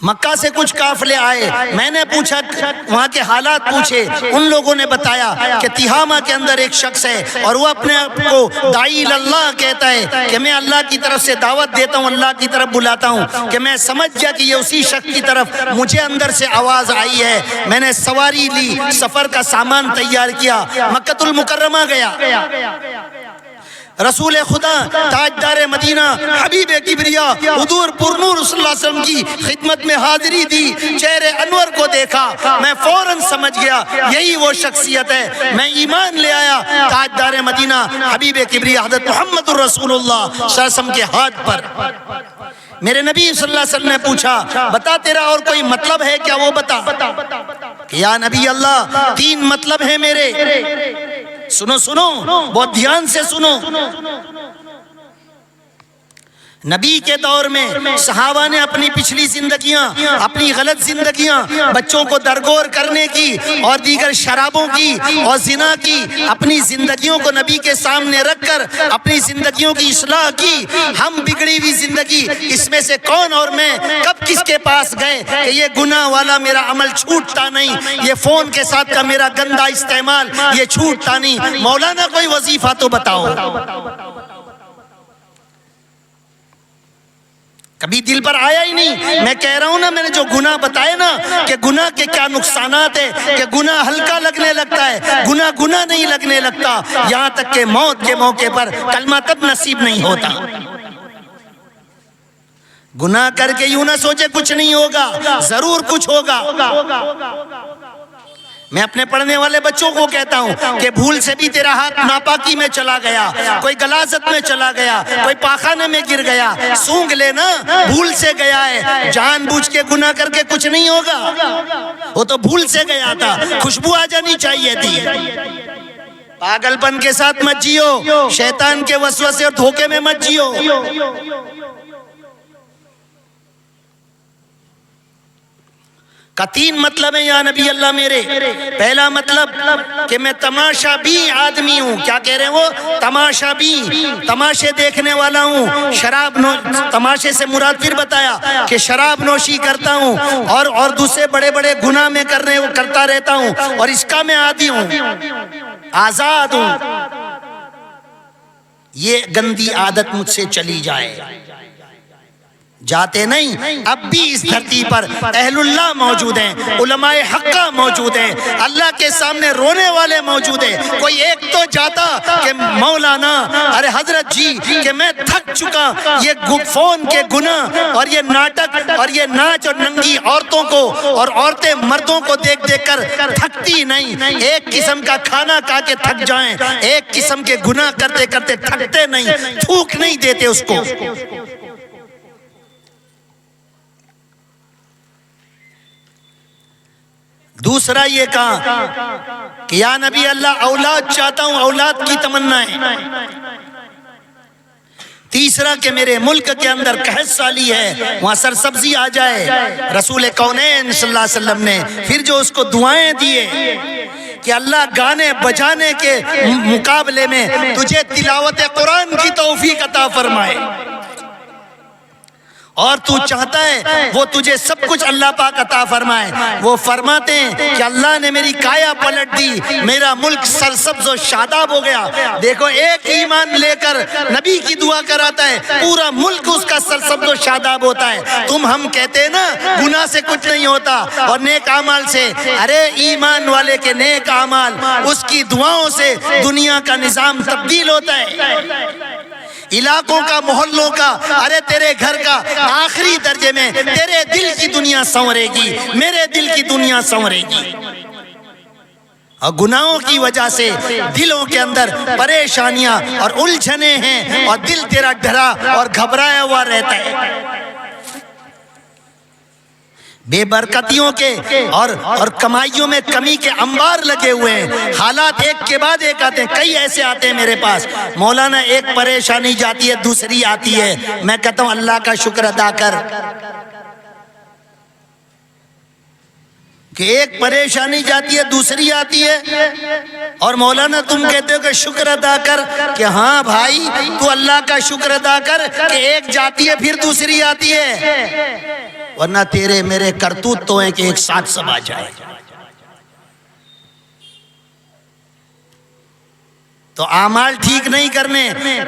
[SPEAKER 1] مکہ سے کچھ قافلے آئے، میں نے پوچھا وہاں کے حالات پوچھے، ان لوگوں نے بتایا کہ تہامہ کے اندر ایک شخص ہے اور وہ اپنے آپ کو داعی اللہ کہتا ہے کہ میں اللہ کی طرف سے دعوت دیتا ہوں، اللہ کی طرف بلاتا ہوں. کہ میں سمجھ گیا کہ یہ اسی شخص کی طرف مجھے اندر سے آواز آئی ہے. میں نے سواری لی، سفر کا سامان تیار کیا، مکہ المکرمہ گیا. رسول خدا تاجدار مدینہ حبیب کبریا حضور پرنور صلی اللہ علیہ وسلم کی خدمت میں حاضری دی، چہرے انور کو دیکھا، میں فوراً سمجھ گیا یہی وہ شخصیت ہے. میں ایمان لے آیا تاجدار مدینہ حبیب کبریا حضرت محمد الرسول اللہ صلی اللہ علیہ وسلم کے ہاتھ پر. میرے نبی صلی اللہ علیہ وسلم نے پوچھا بتا تیرا اور کوئی مطلب ہے کیا؟ وہ بتا. کہ یا نبی اللہ 3 مطلب ہیں میرے. سنو بہت دھیان سے سنو. نبی کے دور میں صحابہ نے اپنی پچھلی زندگیاں، اپنی غلط زندگیاں، بچوں کو درگور کرنے کی اور دیگر شرابوں کی اور زنا کی اپنی زندگیوں کو نبی کے سامنے رکھ کر اپنی زندگیوں کی اصلاح کی۔ ہم بگڑی ہوئی زندگی، اس میں سے کون اور میں کب کس کے پاس گئے کہ یہ گناہ والا میرا عمل چھوٹتا نہیں، یہ فون کے ساتھ کا میرا گندا استعمال یہ چھوٹتا نہیں؟ مولانا کوئی وظیفہ تو بتاؤ۔ کبھی دل پر آیا ہی نہیں۔ میں کہہ رہا ہوں نا، میں نے جو گناہ بتائے نا کہ گناہ کے کیا نقصانات ہیں، کہ گناہ ہلکا لگنے لگتا ہے، گناہ نہیں لگنے لگتا، یہاں تک کہ موت کے موقع پر کلمہ تب نصیب نہیں ہوتا۔ گناہ کر کے یوں نہ سوچے کچھ نہیں ہوگا، ضرور کچھ ہوگا۔ میں اپنے پڑھنے والے بچوں کو کہتا ہوں کہ بھول سے بھی تیرا ہاتھ ناپاکی میں چلا گیا، کوئی غلاظت میں چلا گیا، کوئی پاخانے میں گر گیا، سونگ لینا، بھول سے گیا ہے، جان بوجھ کے گناہ کر کے کچھ نہیں ہوگا، وہ تو بھول سے گیا تھا، خوشبو آ جانی چاہیے تھی۔ پاگل پن کے ساتھ مت جیو، شیطان کے وسوسے اور دھوکے میں مت جیو۔ کا 3 مطلب ہے یا نبی اللہ میرے۔ پہلا مطلب کہ میں تماشا بھی آدمی ہوں۔ کیا کہہ رہے ہیں وہ؟ تماشا بھی، تماشے دیکھنے والا ہوں۔ شراب تماشے سے مراد پھر بتایا کہ شراب نوشی کرتا ہوں اور دوسرے بڑے بڑے گناہ میں کرتا رہتا ہوں، اور اس کا میں عادی ہوں، آزاد ہوں۔ یہ گندی عادت مجھ سے چلی جائے۔ جاتے نہیں، اب بھی اس دھرتی پر اہل اللہ موجود ہیں، علماء حقہ موجود ہیں، اللہ کے سامنے رونے والے موجود ہیں۔ کوئی ایک تو جاتا کہ مولانا، ارے حضرت جی کہ میں تھک چکا، یہ فون کے گناہ اور یہ ناٹک اور یہ ناچ اور ننگی عورتوں کو اور عورتیں مردوں کو دیکھ دیکھ کر تھکتی نہیں۔ ایک قسم کا کھانا کھا کے تھک جائیں، ایک قسم کے گناہ کرتے کرتے تھکتے نہیں، تھوک نہیں دیتے اس کو۔ دوسرا یہ کہا کہ یا نبی اللہ اولاد چاہتا ہوں، اولاد کی تمنا ہے۔ تیسرا کہ میرے ملک کے اندر قحط سالی ہے، وہاں سرسبزی آ جائے۔ رسول کونین صلی اللہ علیہ وسلم نے پھر جو اس کو دعائیں دیے کہ اللہ گانے بجانے کے مقابلے میں تجھے تلاوت قرآن کی توفیق عطا فرمائے، اور تو چاہتا ہے وہ تجھے سب کچھ اللہ پاک عطا فرمائے۔ وہ فرماتے ہیں کہ اللہ نے میری کایا پلٹ دی، میرا ملک سرسبز و شاداب ہو گیا۔ دیکھو ایک ایمان لے کر نبی کی دعا کراتا ہے، پورا ملک اس کا سرسبز و شاداب ہوتا ہے۔ ہم کہتے ہیں نا گناہ سے کچھ نہیں ہوتا اور نیک اعمال سے، ارے ایمان والے کے نیک اعمال، اس کی دعاؤں سے دنیا کا نظام تبدیل ہوتا ہے، علاقوں کا، محلوں کا، ارے تیرے گھر کا، آخری درجے میں تیرے دل کی دنیا سنورے گی، میرے دل کی دنیا سنورے گی۔ اور گناہوں کی وجہ سے دلوں کے اندر پریشانیاں اور الجھنے ہیں، اور دل تیرا ڈرا اور گھبرایا ہوا رہتا ہے۔ بے برکتیوں کے اور کمائیوں میں کمی کے انبار لگے ہوئے ہیں، حالات ایک کے بعد ایک آتے ہیں۔ کئی ایسے آتے ہیں میرے پاس، مولانا ایک پریشانی جاتی ہے دوسری آتی ہے، میں کہتا ہوں اللہ کا شکر ادا کر کہ ایک پریشانی جاتی ہے دوسری آتی ہے، اور مولانا تم کہتے ہو کہ شکر ادا کر، کہ ہاں بھائی تو اللہ کا شکر ادا کر کہ ایک جاتی ہے پھر دوسری آتی ہے، ورنہ تیرے میرے کرتوت تو ہیں کہ ایک ساتھ سب آ جائے۔ تو اعمال ٹھیک نہیں کرنے،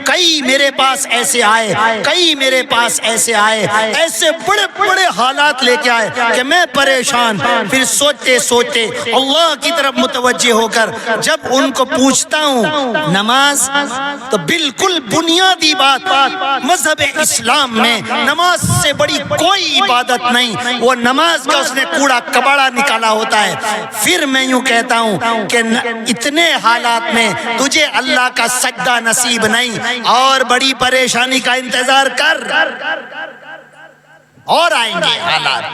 [SPEAKER 1] کئی میرے پاس ایسے آئے، کئی میرے پاس ایسے آئے، ایسے بڑے بڑے حالات لے کے آئے کہ میں پریشان، پھر سوچتے سوچتے اللہ کی طرف متوجہ ہو کر جب ان کو پوچھتا ہوں نماز، تو بالکل بنیادی بات مذہب اسلام میں نماز سے بڑی کوئی عبادت نہیں، وہ نماز کا اس نے کوڑا کباڑا نکالا ہوتا ہے۔ پھر میں یوں کہتا ہوں کہ اتنے حالات میں تجھے اللہ کا سجدہ نصیب نہیں، اور بڑی پریشانی کا انتظار کر، اور آئیں گے حالات۔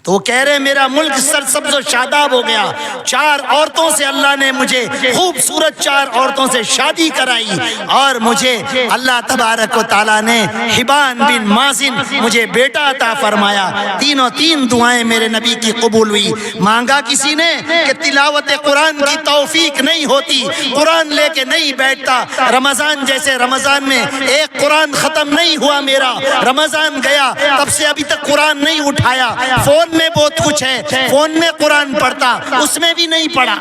[SPEAKER 1] تو وہ کہہ رہے میرا ملک سرسبز و شاداب ہو گیا، 4 عورتوں سے اللہ نے مجھے خوبصورت 4 عورتوں سے شادی کرائی، اور مجھے اللہ تبارک و تعالیٰ نے حبان بن مازن مجھے بیٹا عطا فرمایا۔ تینوں 3 دعائیں میرے نبی کی قبول ہوئی۔ مانگا کسی نے کہ تلاوت قرآن کی توفیق نہیں ہوتی، قرآن لے کے نہیں بیٹھتا، رمضان جیسے رمضان میں ایک قرآن ختم نہیں ہوا میرا، رمضان گیا تب سے ابھی تک قرآن نہیں اٹھایا، فون میں بہت کچھ ہے، فون میں قرآن پڑھتا، اس میں بھی نہیں پڑھا۔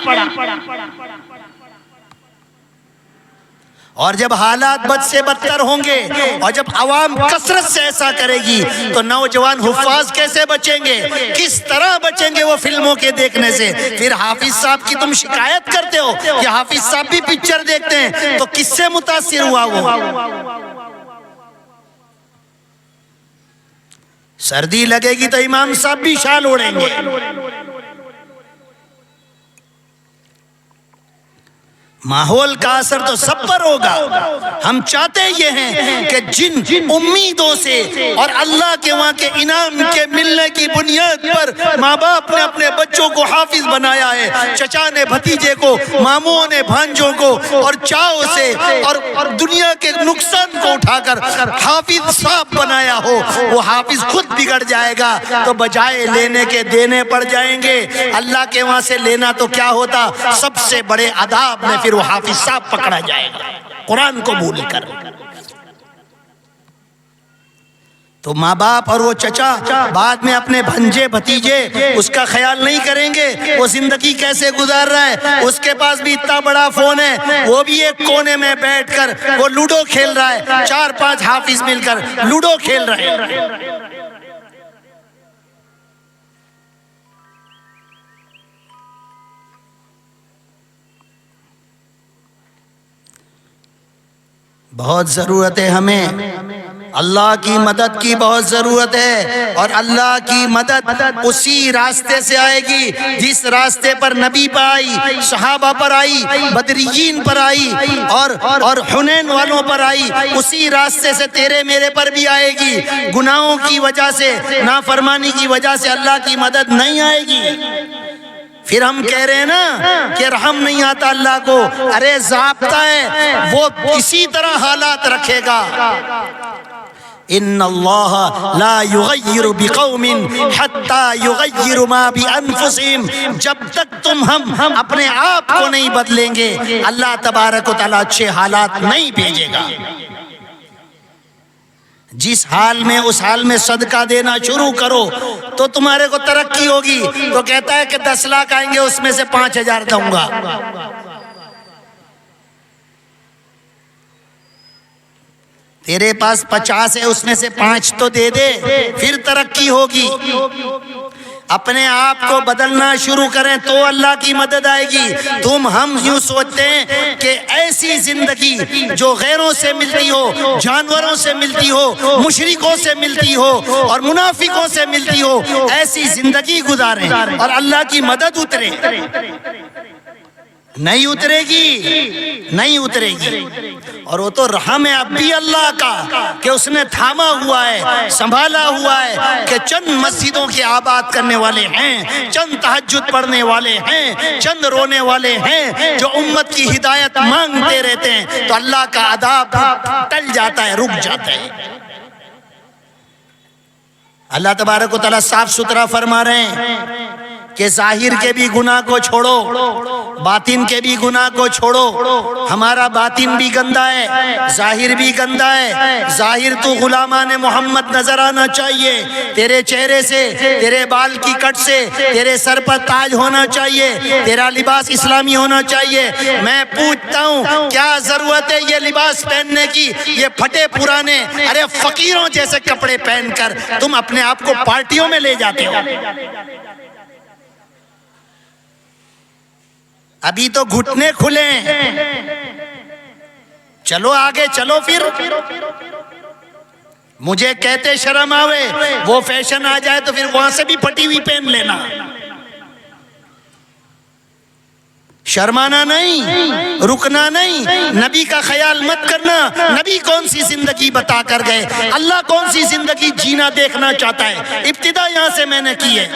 [SPEAKER 1] اور جب حالات بد سے بدتر ہوں گے اور جب عوام کثرت سے ایسا کرے گی تو نوجوان حفاظ کیسے بچیں گے، کس طرح بچیں گے وہ فلموں کے دیکھنے سے؟ پھر حافظ صاحب کی تم شکایت کرتے ہو کہ حافظ صاحب بھی پکچر دیکھتے ہیں، تو کس سے متاثر ہوا وہ؟ سردی لگے گی تو امام صاحب بھی شال اوڑھیں گے۔ ماحول کا اثر تو سب پر ہوگا۔ ہم چاہتے یہ ہیں کہ جن امیدوں سے اور اللہ کے وہاں کے انعام کے ملنے کی بنیاد پر ماں باپ نے اپنے بچوں کو حافظ بنایا ہے، چچا نے بھتیجے کو، ماموں نے بھانجوں کو، اور چاؤ سے اور دنیا کے نقصان کو اٹھا کر حافظ صاحب بنایا ہو، وہ حافظ خود بگڑ جائے گا تو بجائے لینے کے دینے پڑ جائیں گے۔ اللہ کے وہاں سے لینا تو کیا ہوتا، سب سے بڑے عذاب میں پھر وہ حافظ صاحب پکڑا جائے گا قرآن کو بھول کر۔ تو ماں باپ اور وہ چچا بعد میں اپنے بھنجے بھتیجے اس کا خیال نہیں کریں گے، وہ زندگی کیسے گزار رہا ہے، اس کے پاس بھی اتنا بڑا فون ہے، وہ بھی ایک کونے میں بیٹھ کر وہ لوڈو کھیل رہا ہے، 4-5 حافظ مل کر لوڈو کھیل رہے ہیں۔ بہت ضرورت ہے ہمیں، اللہ کی مدد کی بہت ضرورت ہے، اور اللہ کی مدد اسی راستے سے آئے گی جس راستے پر نبی پر آئی، صحابہ پر آئی، بدریین پر آئی، اور حنین والوں پر آئی، اسی راستے سے تیرے میرے پر بھی آئے گی۔ گناہوں کی وجہ سے، نافرمانی کی وجہ سے اللہ کی مدد نہیں آئے گی۔ پھر ہم کہہ رہے ہیں نا کہ رحم نہیں آتا اللہ کو، ارے ضابطہ ہے، وہ اسی طرح حالات رکھے گا۔ ان اللہ لا یغیر بقوم حتی یغیر ما بانفسہم، جب تک ہم اپنے آپ کو نہیں بدلیں گے اللہ تبارک و تعالیٰ اچھے حالات نہیں بھیجے گا۔ جس حال میں اس حال میں صدقہ دینا شروع کرو تو تمہارے کو ترقی ہوگی۔ تو کہتا ہے کہ 10 لاکھ آئیں گے، اس میں سے 5,000 دوں گا۔ تیرے پاس 50 ہے، اس میں سے 5 تو دے دے، پھر ترقی ہوگی۔ اپنے آپ کو بدلنا شروع کریں تو اللہ کی مدد آئے گی۔ ہم یوں سوچتے ہیں کہ ایسی زندگی جو غیروں سے ملتی ہو، جانوروں سے ملتی ہو، مشرکوں سے ملتی ہو اور منافقوں سے ملتی ہو، ایسی زندگی گزاریں اور اللہ کی مدد اترے۔ نہیں اترے گی، نہیں اترے گی۔ اور وہ تو رحم ہے اب بھی اللہ کا کہ اس نے تھاما ہوا ہے، سنبھالا ہوا ہے کہ چند مسجدوں کے آباد کرنے والے ہیں، چند تہجد پڑھنے والے ہیں، چند رونے والے ہیں جو امت کی ہدایت مانگتے رہتے ہیں، تو اللہ کا عذاب ٹل جاتا ہے، رک جاتا ہے۔ اللہ تبارک و تعالیٰ صاف ستھرا فرما رہے ہیں کہ ظاہر کے بھی گناہ کو چھوڑو، باطن کے بھی گناہ کو چھوڑو۔ ہمارا باطن بھی گندا ہے، ظاہر بھی گندا ہے۔ ظاہر تو غلامان محمد نظر آنا چاہیے، تیرے چہرے سے، تیرے بال کی کٹ سے، تیرے سر پر تاج ہونا چاہیے، تیرا لباس اسلامی ہونا چاہیے۔ میں پوچھتا ہوں کیا ضرورت ہے یہ لباس پہننے کی؟ یہ پھٹے پرانے ارے فقیروں جیسے کپڑے پہن کر تم اپنے آپ کو پارٹیوں میں لے جاتے ہو۔ ابھی تو گھٹنے کھلے ہیں، چلو آگے چلو۔ پھر مجھے کہتے شرم آوے، وہ فیشن آ جائے تو پھر وہاں سے بھی پھٹی ہوئی پہن لینا۔ شرمانا نہیں، رکنا نہیں، نبی کا خیال مت کرنا نبی کون سی زندگی بتا کر گئے، اللہ کون سی زندگی جینا دیکھنا چاہتا ہے۔ ابتدا یہاں سے میں نے کی ہے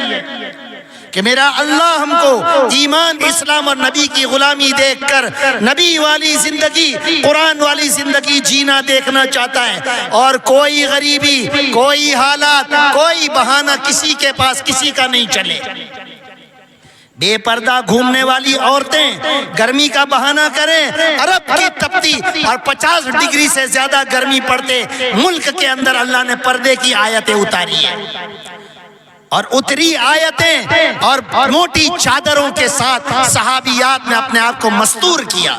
[SPEAKER 1] کہ میرا اللہ ہم کو ایمان، اسلام اور نبی کی غلامی دیکھ کر نبی والی زندگی، قرآن والی زندگی جینا دیکھنا چاہتا ہے، اور کوئی غریبی، کوئی حالات، کوئی بہانہ کسی کے پاس کسی کا نہیں چلے۔ بے پردہ گھومنے والی عورتیں گرمی کا بہانہ کریں، عرب کی تپتی اور 50 ڈگری سے زیادہ گرمی پڑتے ملک کے اندر اللہ نے پردے کی آیتیں اتاری ہیں، اور اتری آیتیں اور موٹی چادروں کے ساتھ صحابیات نے اپنے آپ کو مستور کیا۔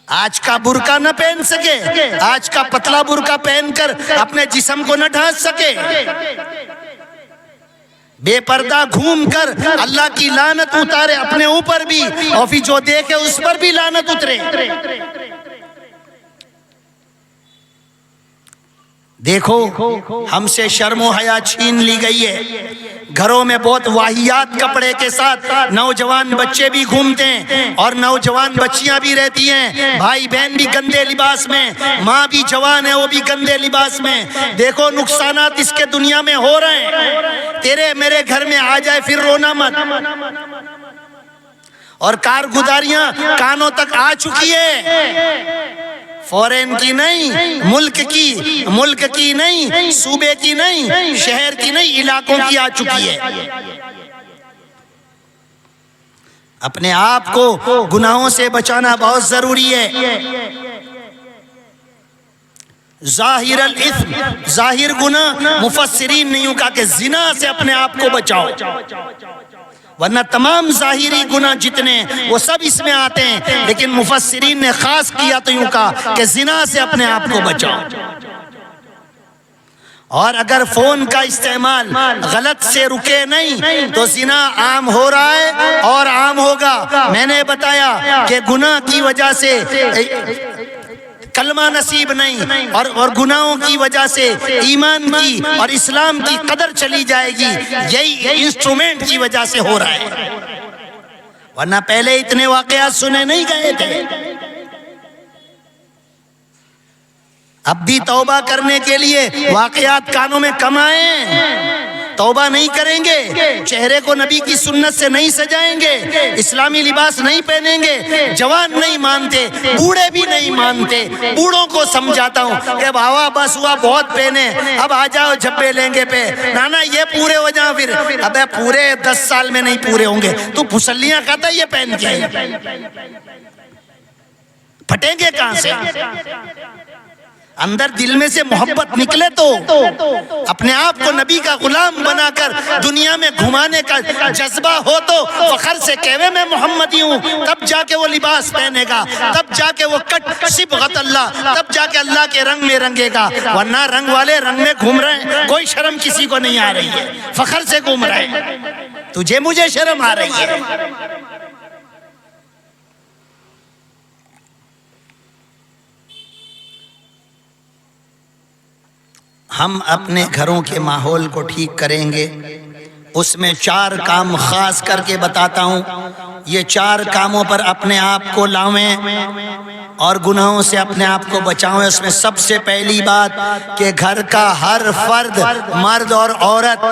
[SPEAKER 1] آج کا برقع نہ پہن سکے، آج کا پتلا برقع پہن کر اپنے جسم کو نہ ڈھانپ سکے، بے پردہ گھوم کر اللہ کی لعنت اتارے اپنے اوپر بھی، اور پھر جو دیکھے اس پر بھی لعنت اترے۔ دیکھو ہم سے شرم و حیا چھین لی گئی ہے، گھروں میں بہت واہیات کپڑے کے ساتھ نوجوان بچے بھی گھومتے ہیں، اور نوجوان بچیاں بھی رہتی ہیں، بھائی بہن بھی گندے لباس میں، ماں بھی جوان ہے وہ بھی گندے لباس میں۔ دیکھو نقصانات اس کے دنیا میں ہو رہے ہیں، تیرے میرے گھر میں آ جائے پھر رونا مت۔ اور کارگزاریاں کانوں تک آ چکی ہے، فورین کی نہیں، ملک کی نہیں، صوبے کی نہیں، شہر کی نہیں، علاقوں کی آ چکی ہے۔ اپنے آپ کو گناہوں سے بچانا بہت ضروری ہے۔ ظاہر الاثم، ظاہر گناہ، مفسرین نے یوں کہا کہ زنا سے اپنے آپ کو بچاؤ، ورنہ تمام ظاہری گناہ جتنے وہ سب اس میں آتے ہیں، لیکن مفسرین نے خاص کیا تو یوں کہا کہ زنا سے اپنے آپ کو بچاؤ۔ اور اگر فون کا استعمال غلط سے رکے نہیں تو زنا عام ہو رہا ہے اور عام ہوگا۔ میں نے بتایا کہ گناہ کی وجہ سے کلمہ نصیب نہیں، اور گناہوں کی وجہ سے ایمان کی اور اسلام کی قدر چلی جائے گی، یہی انسٹرومنٹ کی وجہ سے ہو رہا ہے، ورنہ پہلے اتنے واقعات سنے نہیں گئے تھے۔ اب بھی توبہ کرنے کے لیے واقعات کانوں میں کم آئیں، توبہ نہیں کریں گے، چہرے کو نبی کی سنت سے نہیں سجائیں گے، اسلامی لباس نہیں پہنیں گے، جوان نہیں مانتے، بوڑھے بھی نہیں مانتے۔ بوڑھوں کو سمجھاتا ہوں کہ بھاوا بس ہوا بہت پہنے، اب آ جاؤ جھبے لہنگے پہ، نانا یہ پورے ہو جاؤ، پھر ابے پورے 10 سال میں نہیں پورے ہوں گے، تو پھسلیاں کہتا یہ پہن کے پھٹیں گے کہاں سے؟ اندر دل میں سے محبت نکلے تو اپنے آپ کو نبی کا غلام بنا کر دنیا میں گھمانے کا جذبہ ہو تو فخر سے کہوے میں محمدی ہوں، تب جا کے وہ لباس پہنے گا، تب جا کے وہ کٹ صبغت اللہ، تب جا کے اللہ کے رنگ میں رنگے گا، ورنہ رنگ والے رنگ میں گھوم رہے ہیں، کوئی شرم کسی کو نہیں آ رہی ہے، فخر سے گھوم رہے ہیں، تجھے مجھے شرم آ رہی ہے۔ ہم اپنے گھروں کے ماحول کو ٹھیک کریں گے، اس میں 4 کام خاص کر کے بتاتا ہوں، یہ 4 کاموں پر اپنے آپ کو لاؤیں اور گناہوں سے اپنے آپ کو بچائیں۔ اس میں سب سے پہلی بات کہ گھر کا ہر فرد، مرد اور عورت،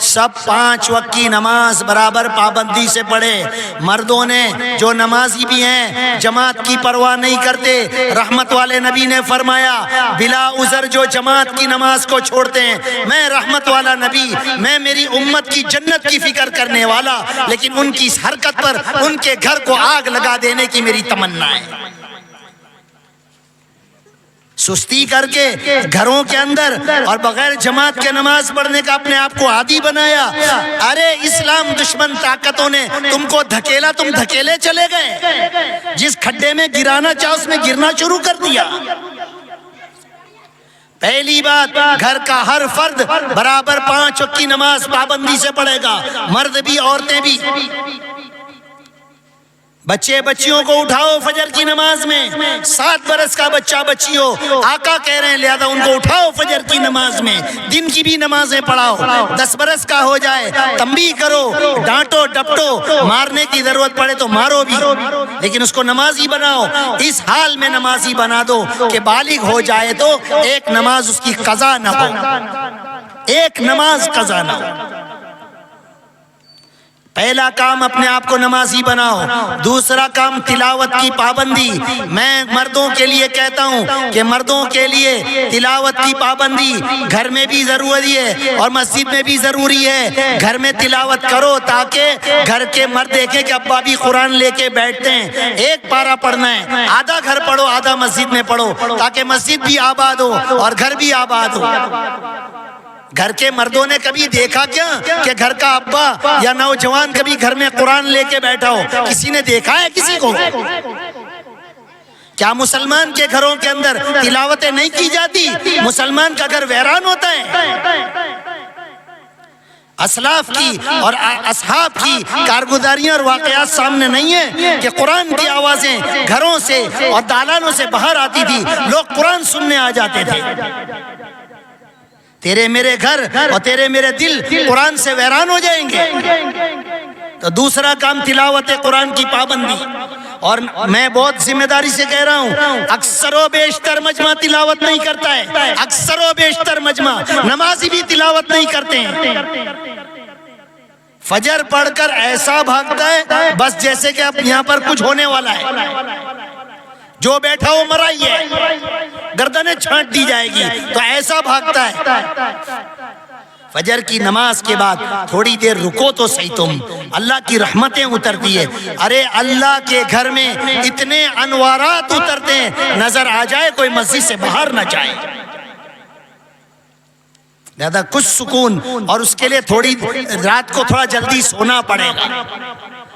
[SPEAKER 1] سب 5 وقت کی نماز برابر پابندی سے پڑھے۔ مردوں نے جو نمازی بھی ہیں جماعت کی پرواہ نہیں کرتے، رحمت والے نبی نے فرمایا بلا عذر جو جماعت کی نماز کو چھوڑتے ہیں، میں رحمت والا نبی، میں میری امت کی جنت کی فکر کرنے والا، لیکن ان کی اس حرکت پر ان کے گھر کو آگ لگا دینے کی میری تمنا ہے۔ سستی کر کے گھروں کے اندر اور بغیر جماعت کے نماز پڑھنے کا اپنے آپ کو عادی بنایا۔ ارے اسلام دشمن طاقتوں نے تم کو دھکیلا، تم دھکیلے چلے گئے، جس کھڈے میں گرانا چاہو اس میں گرنا شروع کر دیا۔ پہلی بات، گھر کا ہر فرد برابر 5 وقت کی نماز پابندی سے پڑھے گا، مرد بھی عورتیں بھی۔ بچے بچیوں کو اٹھاؤ فجر کی نماز میں، 7 برس کا بچہ بچی ہو، آقا کہہ رہے ہیں لہذا ان کو اٹھاؤ فجر کی نماز میں، دن کی بھی نمازیں پڑھاؤ۔ 10 برس کا ہو جائے تنبیہ کرو، ڈانٹو ڈپٹو، مارنے کی ضرورت پڑے تو مارو بھی، لیکن اس کو نمازی بناؤ۔ اس حال میں نمازی بنا دو کہ بالغ ہو جائے تو ایک نماز اس کی قضا نہ ہو، ایک نماز قضا نہ ہو۔ پہلا کام اپنے آپ کو نمازی بناؤ۔ دوسرا کام تلاوت کی پابندی۔ میں مردوں کے لیے کہتا ہوں کہ مردوں کے لیے تلاوت کی پابندی گھر میں بھی ضروری ہے اور مسجد میں بھی ضروری ہے۔ گھر میں تلاوت کرو تاکہ گھر کے مرد دیکھیں کہ ابا بھی قرآن لے کے بیٹھتے ہیں، ایک پارہ پڑھنا ہے، آدھا گھر پڑھو آدھا مسجد میں پڑھو، تاکہ مسجد بھی آباد ہو اور گھر بھی آباد ہو۔ گھر کے مردوں نے کبھی دیکھا کیا کہ گھر کا ابا یا نوجوان کبھی گھر میں قرآن لے کے بیٹھا ہو؟ کسی نے دیکھا ہے کسی کو؟ کیا مسلمان کے گھروں کے اندر تلاوتیں نہیں کی جاتی؟ مسلمان کا گھر ویران ہوتا ہے۔ اسلاف کی اور اصحاب کی کارگزاریاں اور واقعات سامنے نہیں ہیں کہ قرآن کی آوازیں گھروں سے اور دالانوں سے باہر آتی تھی، لوگ قرآن سننے آ جاتے تھے۔ تیرے میرے گھر اور تیرے میرے دل قرآن سے ویران ہو جائیں گے۔ تو دوسرا کام تلاوت قرآن کی پابندی۔ اور میں بہت ذمہ داری سے کہہ رہا ہوں، اکثر و بیشتر مجمع تلاوت نہیں کرتا ہے، اکثر و بیشتر مجمع نمازی بھی تلاوت نہیں کرتے ہیں۔ فجر پڑھ کر ایسا بھاگتا ہے بس جیسے کہ اب یہاں پر کچھ ہونے والا ہے، جو بیٹھا ہو مرا ہی ہے، گردنیں چھانٹ دی جائے گی، تو ایسا بھاگتا ہے۔ فجر کی نماز کے بعد تھوڑی دیر رکو تو صحیح، تم اللہ کی رحمتیں اترتی ہے۔ ارے اللہ کے گھر میں اتنے انوارات اترتے ہیں، نظر آ جائے کوئی مسجد سے باہر نہ جائے۔ لہذا کچھ سکون، اور اس کے لیے تھوڑی رات کو تھوڑا جلدی سونا پڑے گا،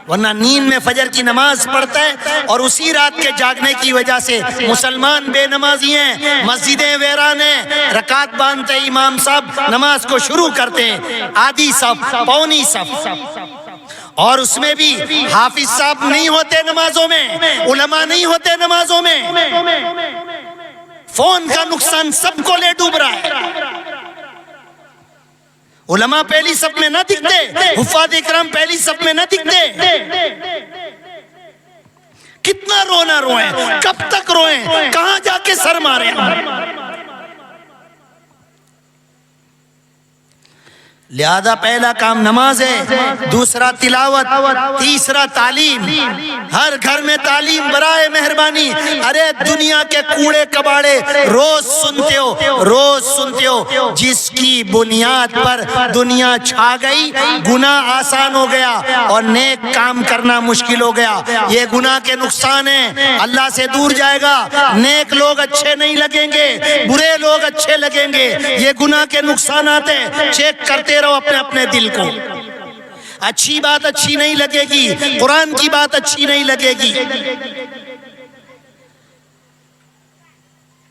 [SPEAKER 1] ورنہ نیند میں فجر کی نماز پڑھتا ہے اور اسی رات کے جاگنے کی وجہ سے مسلمان بے نمازی ہیں، مسجدیں ویران ہیں، رکعت باندھتے امام صاحب نماز کو شروع کرتے ہیں، آدھی صف پونی صف، اور اس میں بھی حافظ صاحب نہیں ہوتے نمازوں میں، علماء نہیں ہوتے نمازوں میں۔ فون کا نقصان سب کو لے ڈوب رہا ہے۔ علماء پہلی صف میں نہ دکھتے، حفاظ اکرام پہلی صف میں نہ دکھتے۔ کتنا رونا روئیں، کب تک روئیں، کہاں جا کے سر ماریں؟ لہذا پہلا کام نماز ہے، دوسرا تلاوت، تیسرا تعلیم۔ ہر گھر میں تعلیم برائے مہربانی۔ ارے دنیا کے کوڑے کباڑے روز سنتے ہو، جس کی بنیاد پر دنیا چھا گئی، گناہ آسان ہو گیا اور نیک کام کرنا مشکل ہو گیا۔ یہ گناہ کے نقصان ہیں، اللہ سے دور جائے گا، نیک لوگ اچھے نہیں لگیں گے، برے لوگ اچھے لگیں گے۔ یہ گناہ کے نقصانات ہیں، چیک کرتے رہو اپنے اپنے دل کو۔ اچھی بات اچھی نہیں لگے گی، قرآن کی بات اچھی نہیں لگے گی۔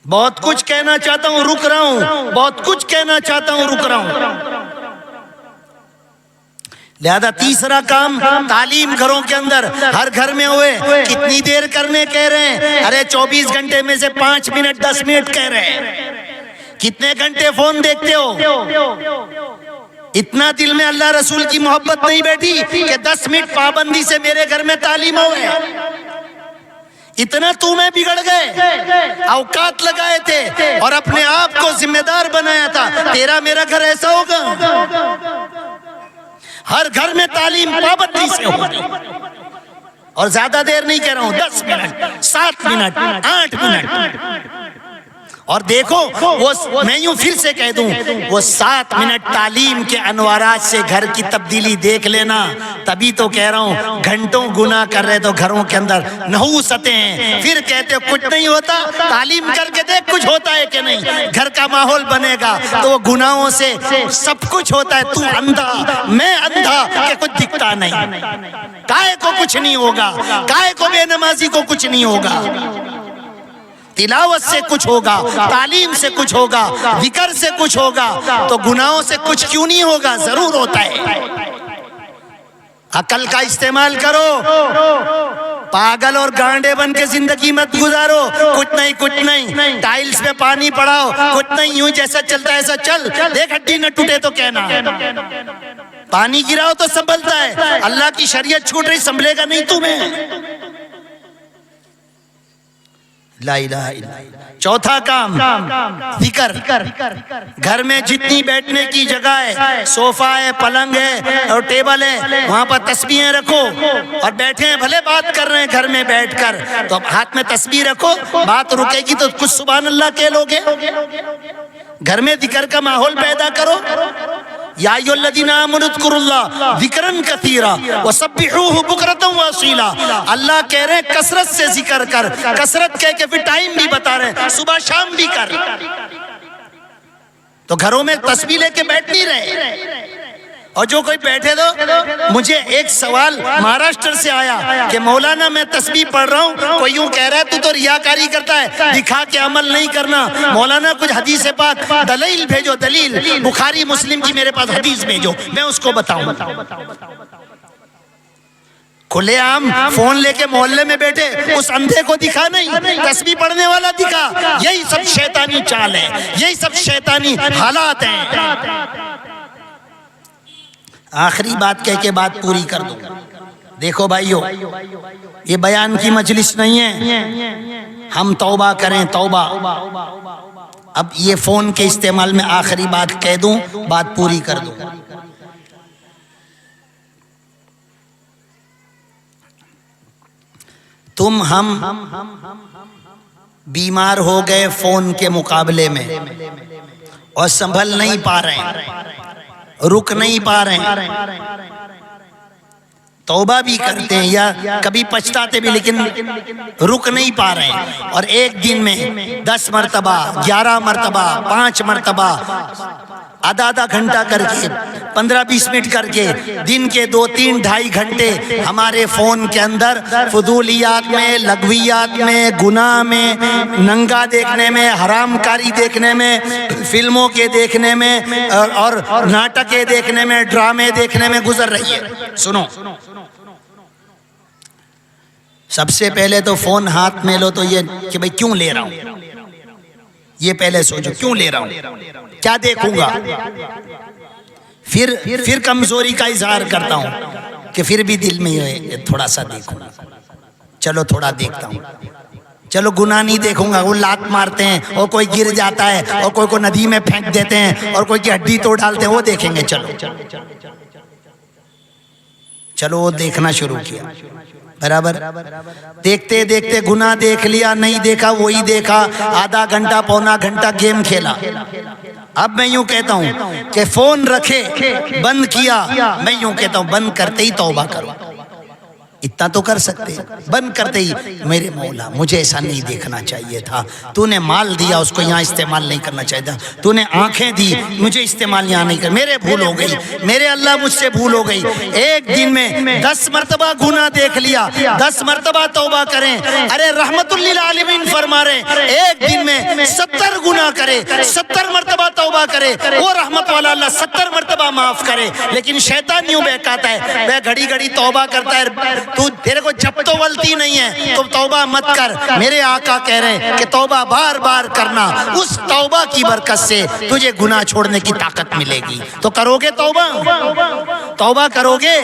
[SPEAKER 1] بہت کچھ کہنا چاہتا ہوں، رک رہا ہوں، بہت کچھ کہنا چاہتا ہوں، رک رہا ہوں۔ لہذا تیسرا کام تعلیم گھروں کے اندر، ہر گھر میں ہوئے۔ کتنی دیر کرنے کہہ رہے ہیں؟ ارے 24 گھنٹے میں سے 5 منٹ 10 منٹ کہہ رہے ہیں۔ کتنے گھنٹے فون دیکھتے ہو؟ اتنا دل میں اللہ رسول کی محبت نہیں بیٹھی کہ 10 منٹ پابندی سے میرے گھر میں تعلیم ہو گئے؟ اتنا تو میں بگڑ گئے، اوقات لگائے تھے اور اپنے آپ کو ذمہ دار بنایا تھا، تیرا میرا گھر ایسا ہوگا؟ ہر گھر میں تعلیم پابندی سے ہوگی، اور زیادہ دیر نہیں کہہ رہا ہوں، 10 منٹ 7 منٹ 8 منٹ۔ اور دیکھو وہ میں یوں پھر سے کہہ دوں، وہ 7 منٹ تعلیم کے انوارات سے گھر کی تبدیلی دیکھ لینا۔ تبھی تو کہہ رہا ہوں، گھنٹوں گناہ کر رہے تو گھروں کے اندر نحوستیں ہیں، پھر کہتے ہو کچھ نہیں ہوتا، تعلیم کر کے دیکھ کچھ ہوتا ہے کہ نہیں۔ گھر کا ماحول بنے گا تو وہ گناہوں سے سب کچھ ہوتا ہے۔ تو اندھا میں اندھا کہ کچھ دکھتا نہیں، کائے کو کچھ نہیں ہوگا، کائے کو بے نمازی کو کچھ نہیں ہوگا۔ تلاوت سے کچھ ہوگا، تعلیم سے کچھ ہوگا، ذکر سے کچھ ہوگا، تو گناہوں سے کچھ کیوں نہیں ہوگا؟ ضرور ہوتا ہے۔ عقل کا استعمال کرو، پاگل اور گانڈے بن کے زندگی مت گزارو. کچھ نہیں ٹائلز پہ پانی پڑاؤ, کچھ نہیں, یوں جیسا چلتا ہے ایسا چل, دیکھ ہڈی نہ ٹوٹے تو کہنا. پانی گراؤ تو سنبھلتا ہے, اللہ کی شریعت چھوٹ رہی, سنبھلے گا نہیں تمہیں. لا الہ الا اللہ. چوتھا کام ذکر. گھر میں جتنی بیٹھنے کی جگہ ہے, صوفہ ہے, پلنگ ہے اور ٹیبل ہے, وہاں پر تسبیحیں رکھو. اور بیٹھے ہیں, بھلے بات کر رہے ہیں گھر میں بیٹھ کر, تو ہاتھ میں تسبیح رکھو. بات رکے گی تو کچھ سبحان اللہ کہہ لو گے. گھر میں ذکر کا ماحول پیدا کرو. یا ایھا الذین آمنوا اذکروا اللہ ذکرا کثیرا وسبحوہ بکرۃ واصیلا. اللہ کہہ رہے ہیں کثرت سے ذکر کر. کثرت کہہ کے پھر ٹائم بھی بتا رہے ہیں, صبح شام بھی کر. تو گھروں میں تسبیح لے کے بیٹھ نہیں رہے. اور جو کوئی بیٹھے تو مجھے ایک سوال مہاراشٹر سے آیا کہ مولانا میں تسبیح پڑھ رہا ہوں, کوئی یوں کہہ رہا ہے تو تو ریاکاری کرتا ہے, دکھا کے عمل نہیں کرنا. مولانا کچھ حدیث پاک دلیل بھیجو, دلیل بخاری مسلم کی میرے پاس حدیث بھیجو, میں اس کو بتاؤں. کھلے عام فون لے کے محلے میں بیٹھے, اس اندھے کو دکھا نہیں, تسبیح پڑھنے والا دکھا. یہی سب شیطانی چال ہے, یہی سب شیطانی حالات ہیں. آخری بات کہہ کے بات پوری کر دوں. دیکھو بھائیو, یہ بیان کی مجلس نہیں ہے, ہم توبہ کریں توبہ. اب یہ فون کے استعمال میں آخری بات کہہ دوں, بات پوری کر دوں. ہم بیمار ہو گئے فون کے مقابلے میں, اور سنبھل نہیں پا رہے ہیں, رک نہیں پا رہے ہیں. توبہ بھی کرتے ہیں یا کبھی پچھتاتے بھی, لیکن رک نہیں پا رہے ہیں. اور ایک دن میں 10 مرتبہ, 11 مرتبہ, 5 مرتبہ, آدھا گھنٹہ کر کے, 15-20 منٹ کر کے, دن کے 2-3 2.5 گھنٹے ہمارے فون کے اندر فضولیات میں, لغویات میں, گناہ میں, ننگا دیکھنے میں, حرام کاری دیکھنے میں, فلموں کے دیکھنے میں اور ناٹکیں دیکھنے میں, ڈرامے دیکھنے میں گزر رہی ہے. سنو, سب سے پہلے تو فون ہاتھ میں لو تو یہ کہ بھئی کیوں لے رہا ہوں, یہ پہلے سوچو کیوں لے رہا ہوں, کیا دیکھوں گا. پھر کمزوری کا اظہار کرتا ہوں کہ پھر بھی دل میں یہ تھوڑا سا دیکھوں, چلو تھوڑا دیکھتا ہوں. چلو گناہ نہیں دیکھوں گا, وہ لات مارتے ہیں اور کوئی گر جاتا ہے اور کوئی کو ندی میں پھینک دیتے ہیں اور کوئی کی ہڈی توڑ ڈالتے ہیں, وہ دیکھیں گے. چلو وہ دیکھنا شروع کیا, برابر دیکھتے دیکھتے گناہ دیکھ لیا, نہیں دیکھا وہی دیکھا, آدھا گھنٹہ پونا گھنٹہ گیم کھیلا. اب میں یوں کہتا ہوں کہ فون رکھے, بند کیا, میں یوں کہتا ہوں بند کرتے ہی توبہ کرو. اتنا تو کر سکتے, بند کرتے ہی میرے مولا مجھے ایسا نہیں دیکھنا چاہیے تھا, تو نے مال دیا اس کو یہاں استعمال نہیں کرنا چاہیے تھا, تو نے آنکھیں دی مجھے استعمال یہاں نہیں کر, میرے بھول ہو گئی, میرے اللہ مجھ سے بھول ہو گئی. ایک دن میں 10 مرتبہ گناہ دیکھ لیا, 10 مرتبہ توبہ کریں. ارے رحمت للعالمین فرما رہے ایک دن میں 70 گناہ کرے, 70 مرتبہ توبہ کرے, وہ رحمت والا اللہ 70 مرتبہ معاف کرے. لیکن شیطان یوں بہکاتا ہے, وہ گھڑی گھڑی توبہ کرتا ہے, تو تیرے کو جب تو غلطی نہیں ہے تو توبہ مت کر. میرے آقا کہہ رہے ہیں کہ توبہ بار بار کرنا, اس توبہ کی برکت سے تجھے گناہ چھوڑنے کی طاقت ملے گی. تو کرو گے توبہ, توبہ کرو گے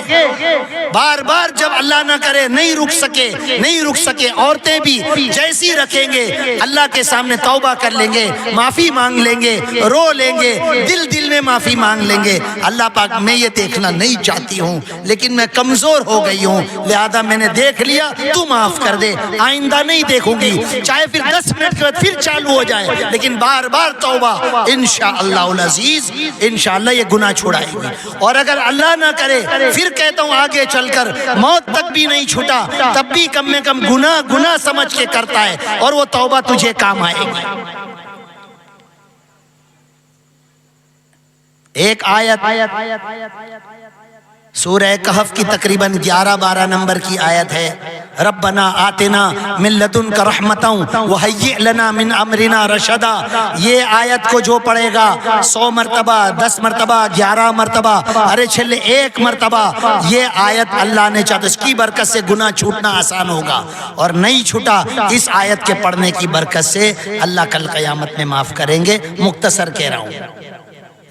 [SPEAKER 1] بار بار. جب اللہ نہ کرے نہیں رک سکے, عورتیں بھی جیسی رکھیں گے اللہ کے سامنے توبہ کر لیں گے, معافی مانگ لیں گے, رو لیں گے, دل میں معافی مانگ لیں گے. اللہ پاک میں یہ دیکھنا نہیں چاہتی ہوں لیکن میں کمزور ہو گئی ہوں, لہذا میں نے دیکھ لیا, تو معاف کر دے, آئندہ نہیں دیکھوں گی. چاہے پھر 10 منٹ کے بعد پھر چالو ہو جائے, لیکن بار بار توبہ, انشاءاللہ العزیز انشاءاللہ یہ گناہ چھڑائے گی. اور اگر اللہ نہ کرے پھر کہتا ہوں آگے چل کر موت تک بھی نہیں چھوٹا, تب بھی کم میں کم گناہ سمجھ کے کرتا ہے, اور وہ توبہ تجھے کام آئے گی. ایک آیت سورہ کہف کی تقریباً 11-12 نمبر کی آیت ہے, ربنا آتنا من لدنک رحمتا وہیئ لنا من امرنا رشدا، یہ آیت کو جو پڑھے گا 100 مرتبہ، 10 مرتبہ، 11 مرتبہ، ارے چھلے 1 مرتبہ یہ آیت اللہ نے چاہتا، اس کی برکت سے گناہ چھوٹنا آسان ہوگا، اور نہیں چھوٹا اس آیت کے پڑھنے کی برکت سے اللہ کل قیامت میں معاف کریں گے۔ مختصر کہہ رہا ہوں،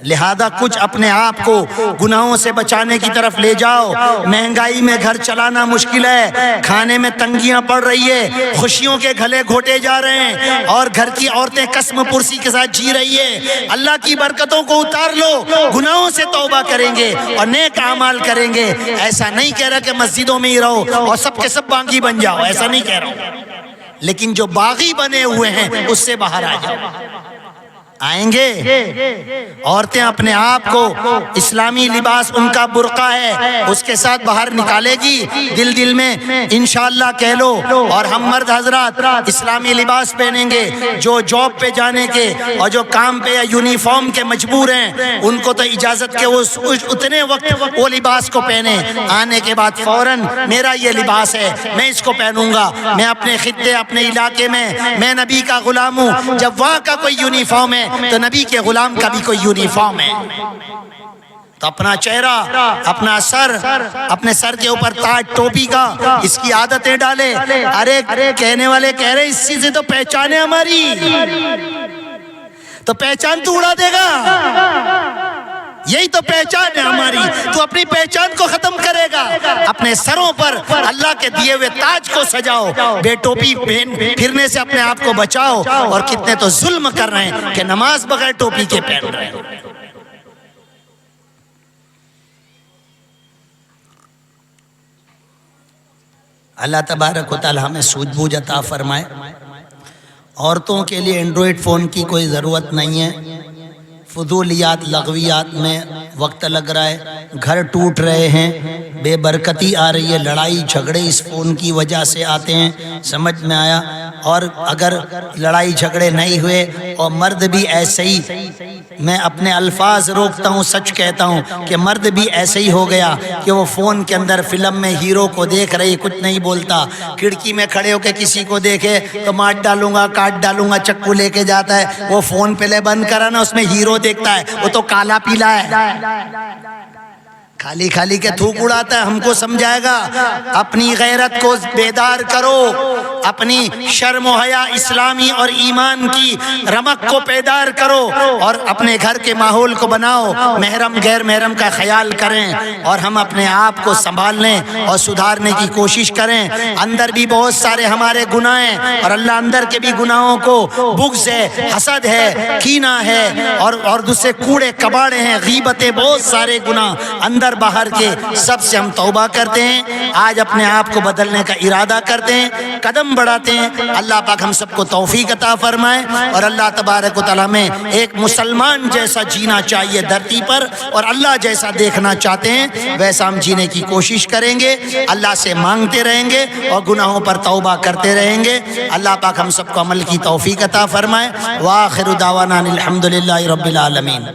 [SPEAKER 1] لہذا کچھ اپنے آپ کو گناہوں سے بچانے کی طرف لے جاؤ۔ مہنگائی میں گھر چلانا مشکل ہے، کھانے میں تنگیاں پڑ رہی ہے، خوشیوں کے گھلے گھوٹے جا رہے ہیں، اور گھر کی عورتیں قسم پرسی کے ساتھ جی رہی ہے۔ اللہ کی برکتوں کو اتار لو، گناہوں سے توبہ کریں گے اور نیک اعمال کریں گے۔ ایسا نہیں کہہ رہا کہ مسجدوں میں ہی رہو اور سب کے سب باغی بن جاؤ، ایسا نہیں کہہ رہا ہوں، لیکن جو باغی بنے ہوئے ہیں اس سے باہر آ جاؤ۔ آئیں گے عورتیں اپنے آپ کو، اسلامی لباس ان کا برقع ہے، اس کے ساتھ باہر نکالے گی، دل دل میں انشاءاللہ کہہ لو۔ اور ہم مرد حضرات اسلامی لباس پہنیں گے، جو جاب پہ جانے کے اور جو کام پہ یا یونیفارم کے مجبور ہیں ان کو تو اجازت کے وہ اتنے وقت وہ لباس کو پہنے، آنے کے بعد فوراً میرا یہ لباس ہے، میں اس کو پہنوں گا، میں اپنے خطے اپنے علاقے میں نبی کا غلام ہوں۔ جب وہاں کا کوئی یونیفارم ہے تو نبی کے غلام کا بھی کوئی یونیفارم ہے۔ تو اپنا چہرہ، اپنا سر، اپنے سر کے اوپر تاج ٹوپی کا، اس کی عادتیں ڈالے۔ ارے کہنے والے کہہ رہے اس چیز سے تو پہچان ہے ہماری، تو پہچان تو اڑا دے گا، یہی تو پہچان ہے ہماری، تو اپنی پہچان کو ختم کرے گا۔ اپنے سروں پر اللہ کے دیے ہوئے تاج کو سجاؤ، بے ٹوپی پھرنے سے اپنے آپ کو بچاؤ۔ اور کتنے تو ظلم کر رہے ہیں کہ نماز بغیر ٹوپی کے پہن رہے ہیں۔ اللہ تبارک و تعالی ہمیں سوجھ بوجھ عطا فرمائے۔ عورتوں کے لیے اینڈرائڈ فون کی کوئی ضرورت نہیں ہے، فضولیات لغویات میں وقت لگ رہا ہے، گھر ٹوٹ رہے ہیں، بے برکتی آ رہی ہے، لڑائی جھگڑے اس فون کی وجہ سے آتے ہیں، سمجھ میں آیا۔ اور اگر لڑائی جھگڑے نہیں ہوئے اور مرد بھی ایسے ہی، میں اپنے الفاظ روکتا ہوں، سچ کہتا ہوں کہ مرد بھی ایسے ہی ہو گیا کہ وہ فون کے اندر فلم میں ہیرو کو دیکھ رہی، کچھ نہیں بولتا، کھڑکی میں کھڑے ہو کے کسی کو دیکھے تو مار ڈالوں گا، کاٹ ڈالوں گا، چکو لے کے جاتا ہے۔ وہ فون پہلے بند کرا نا، اس میں ہیرو دیکھتا ہے، وہ تو کالا پیلا ہے، خالی خالی کے تھوک اڑاتا ہے۔ ہم کو سمجھائے گا، اپنی غیرت کو بیدار کرو، اپنی شرم و حیا اسلامی اور ایمان کی رمق کو بیدار کرو، اور اپنے گھر کے ماحول کو بناؤ، محرم غیر محرم کا خیال کریں، اور ہم اپنے آپ کو سنبھالنے اور سدھارنے کی کوشش کریں۔ اندر بھی بہت سارے ہمارے گناہ ہیں، اور اللہ اندر کے بھی گناہوں کو، بغض ہے، حسد ہے، کینہ ہے، اور دوسرے کوڑے کباڑے ہیں، غیبتیں، بہت سارے گناہ اندر باہر کے، سب سے ہم توبہ کرتے ہیں۔ آج اپنے آپ کو بدلنے کا ارادہ کرتے ہیں، قدم بڑھاتے ہیں۔ اللہ پاک ہم سب کو توفیق عطا فرمائے، اور اللہ تبارک و تعالیٰ میں ایک مسلمان جیسا جینا چاہیے دھرتی پر، اور اللہ جیسا دیکھنا چاہتے ہیں ویسا ہم جینے کی کوشش کریں گے، اللہ سے مانگتے رہیں گے اور گناہوں پر توبہ کرتے رہیں گے۔ اللہ پاک ہم سب کو عمل کی توفیق عطا فرمائے۔ وآخر دعوانا الحمدللہ رب العالمین۔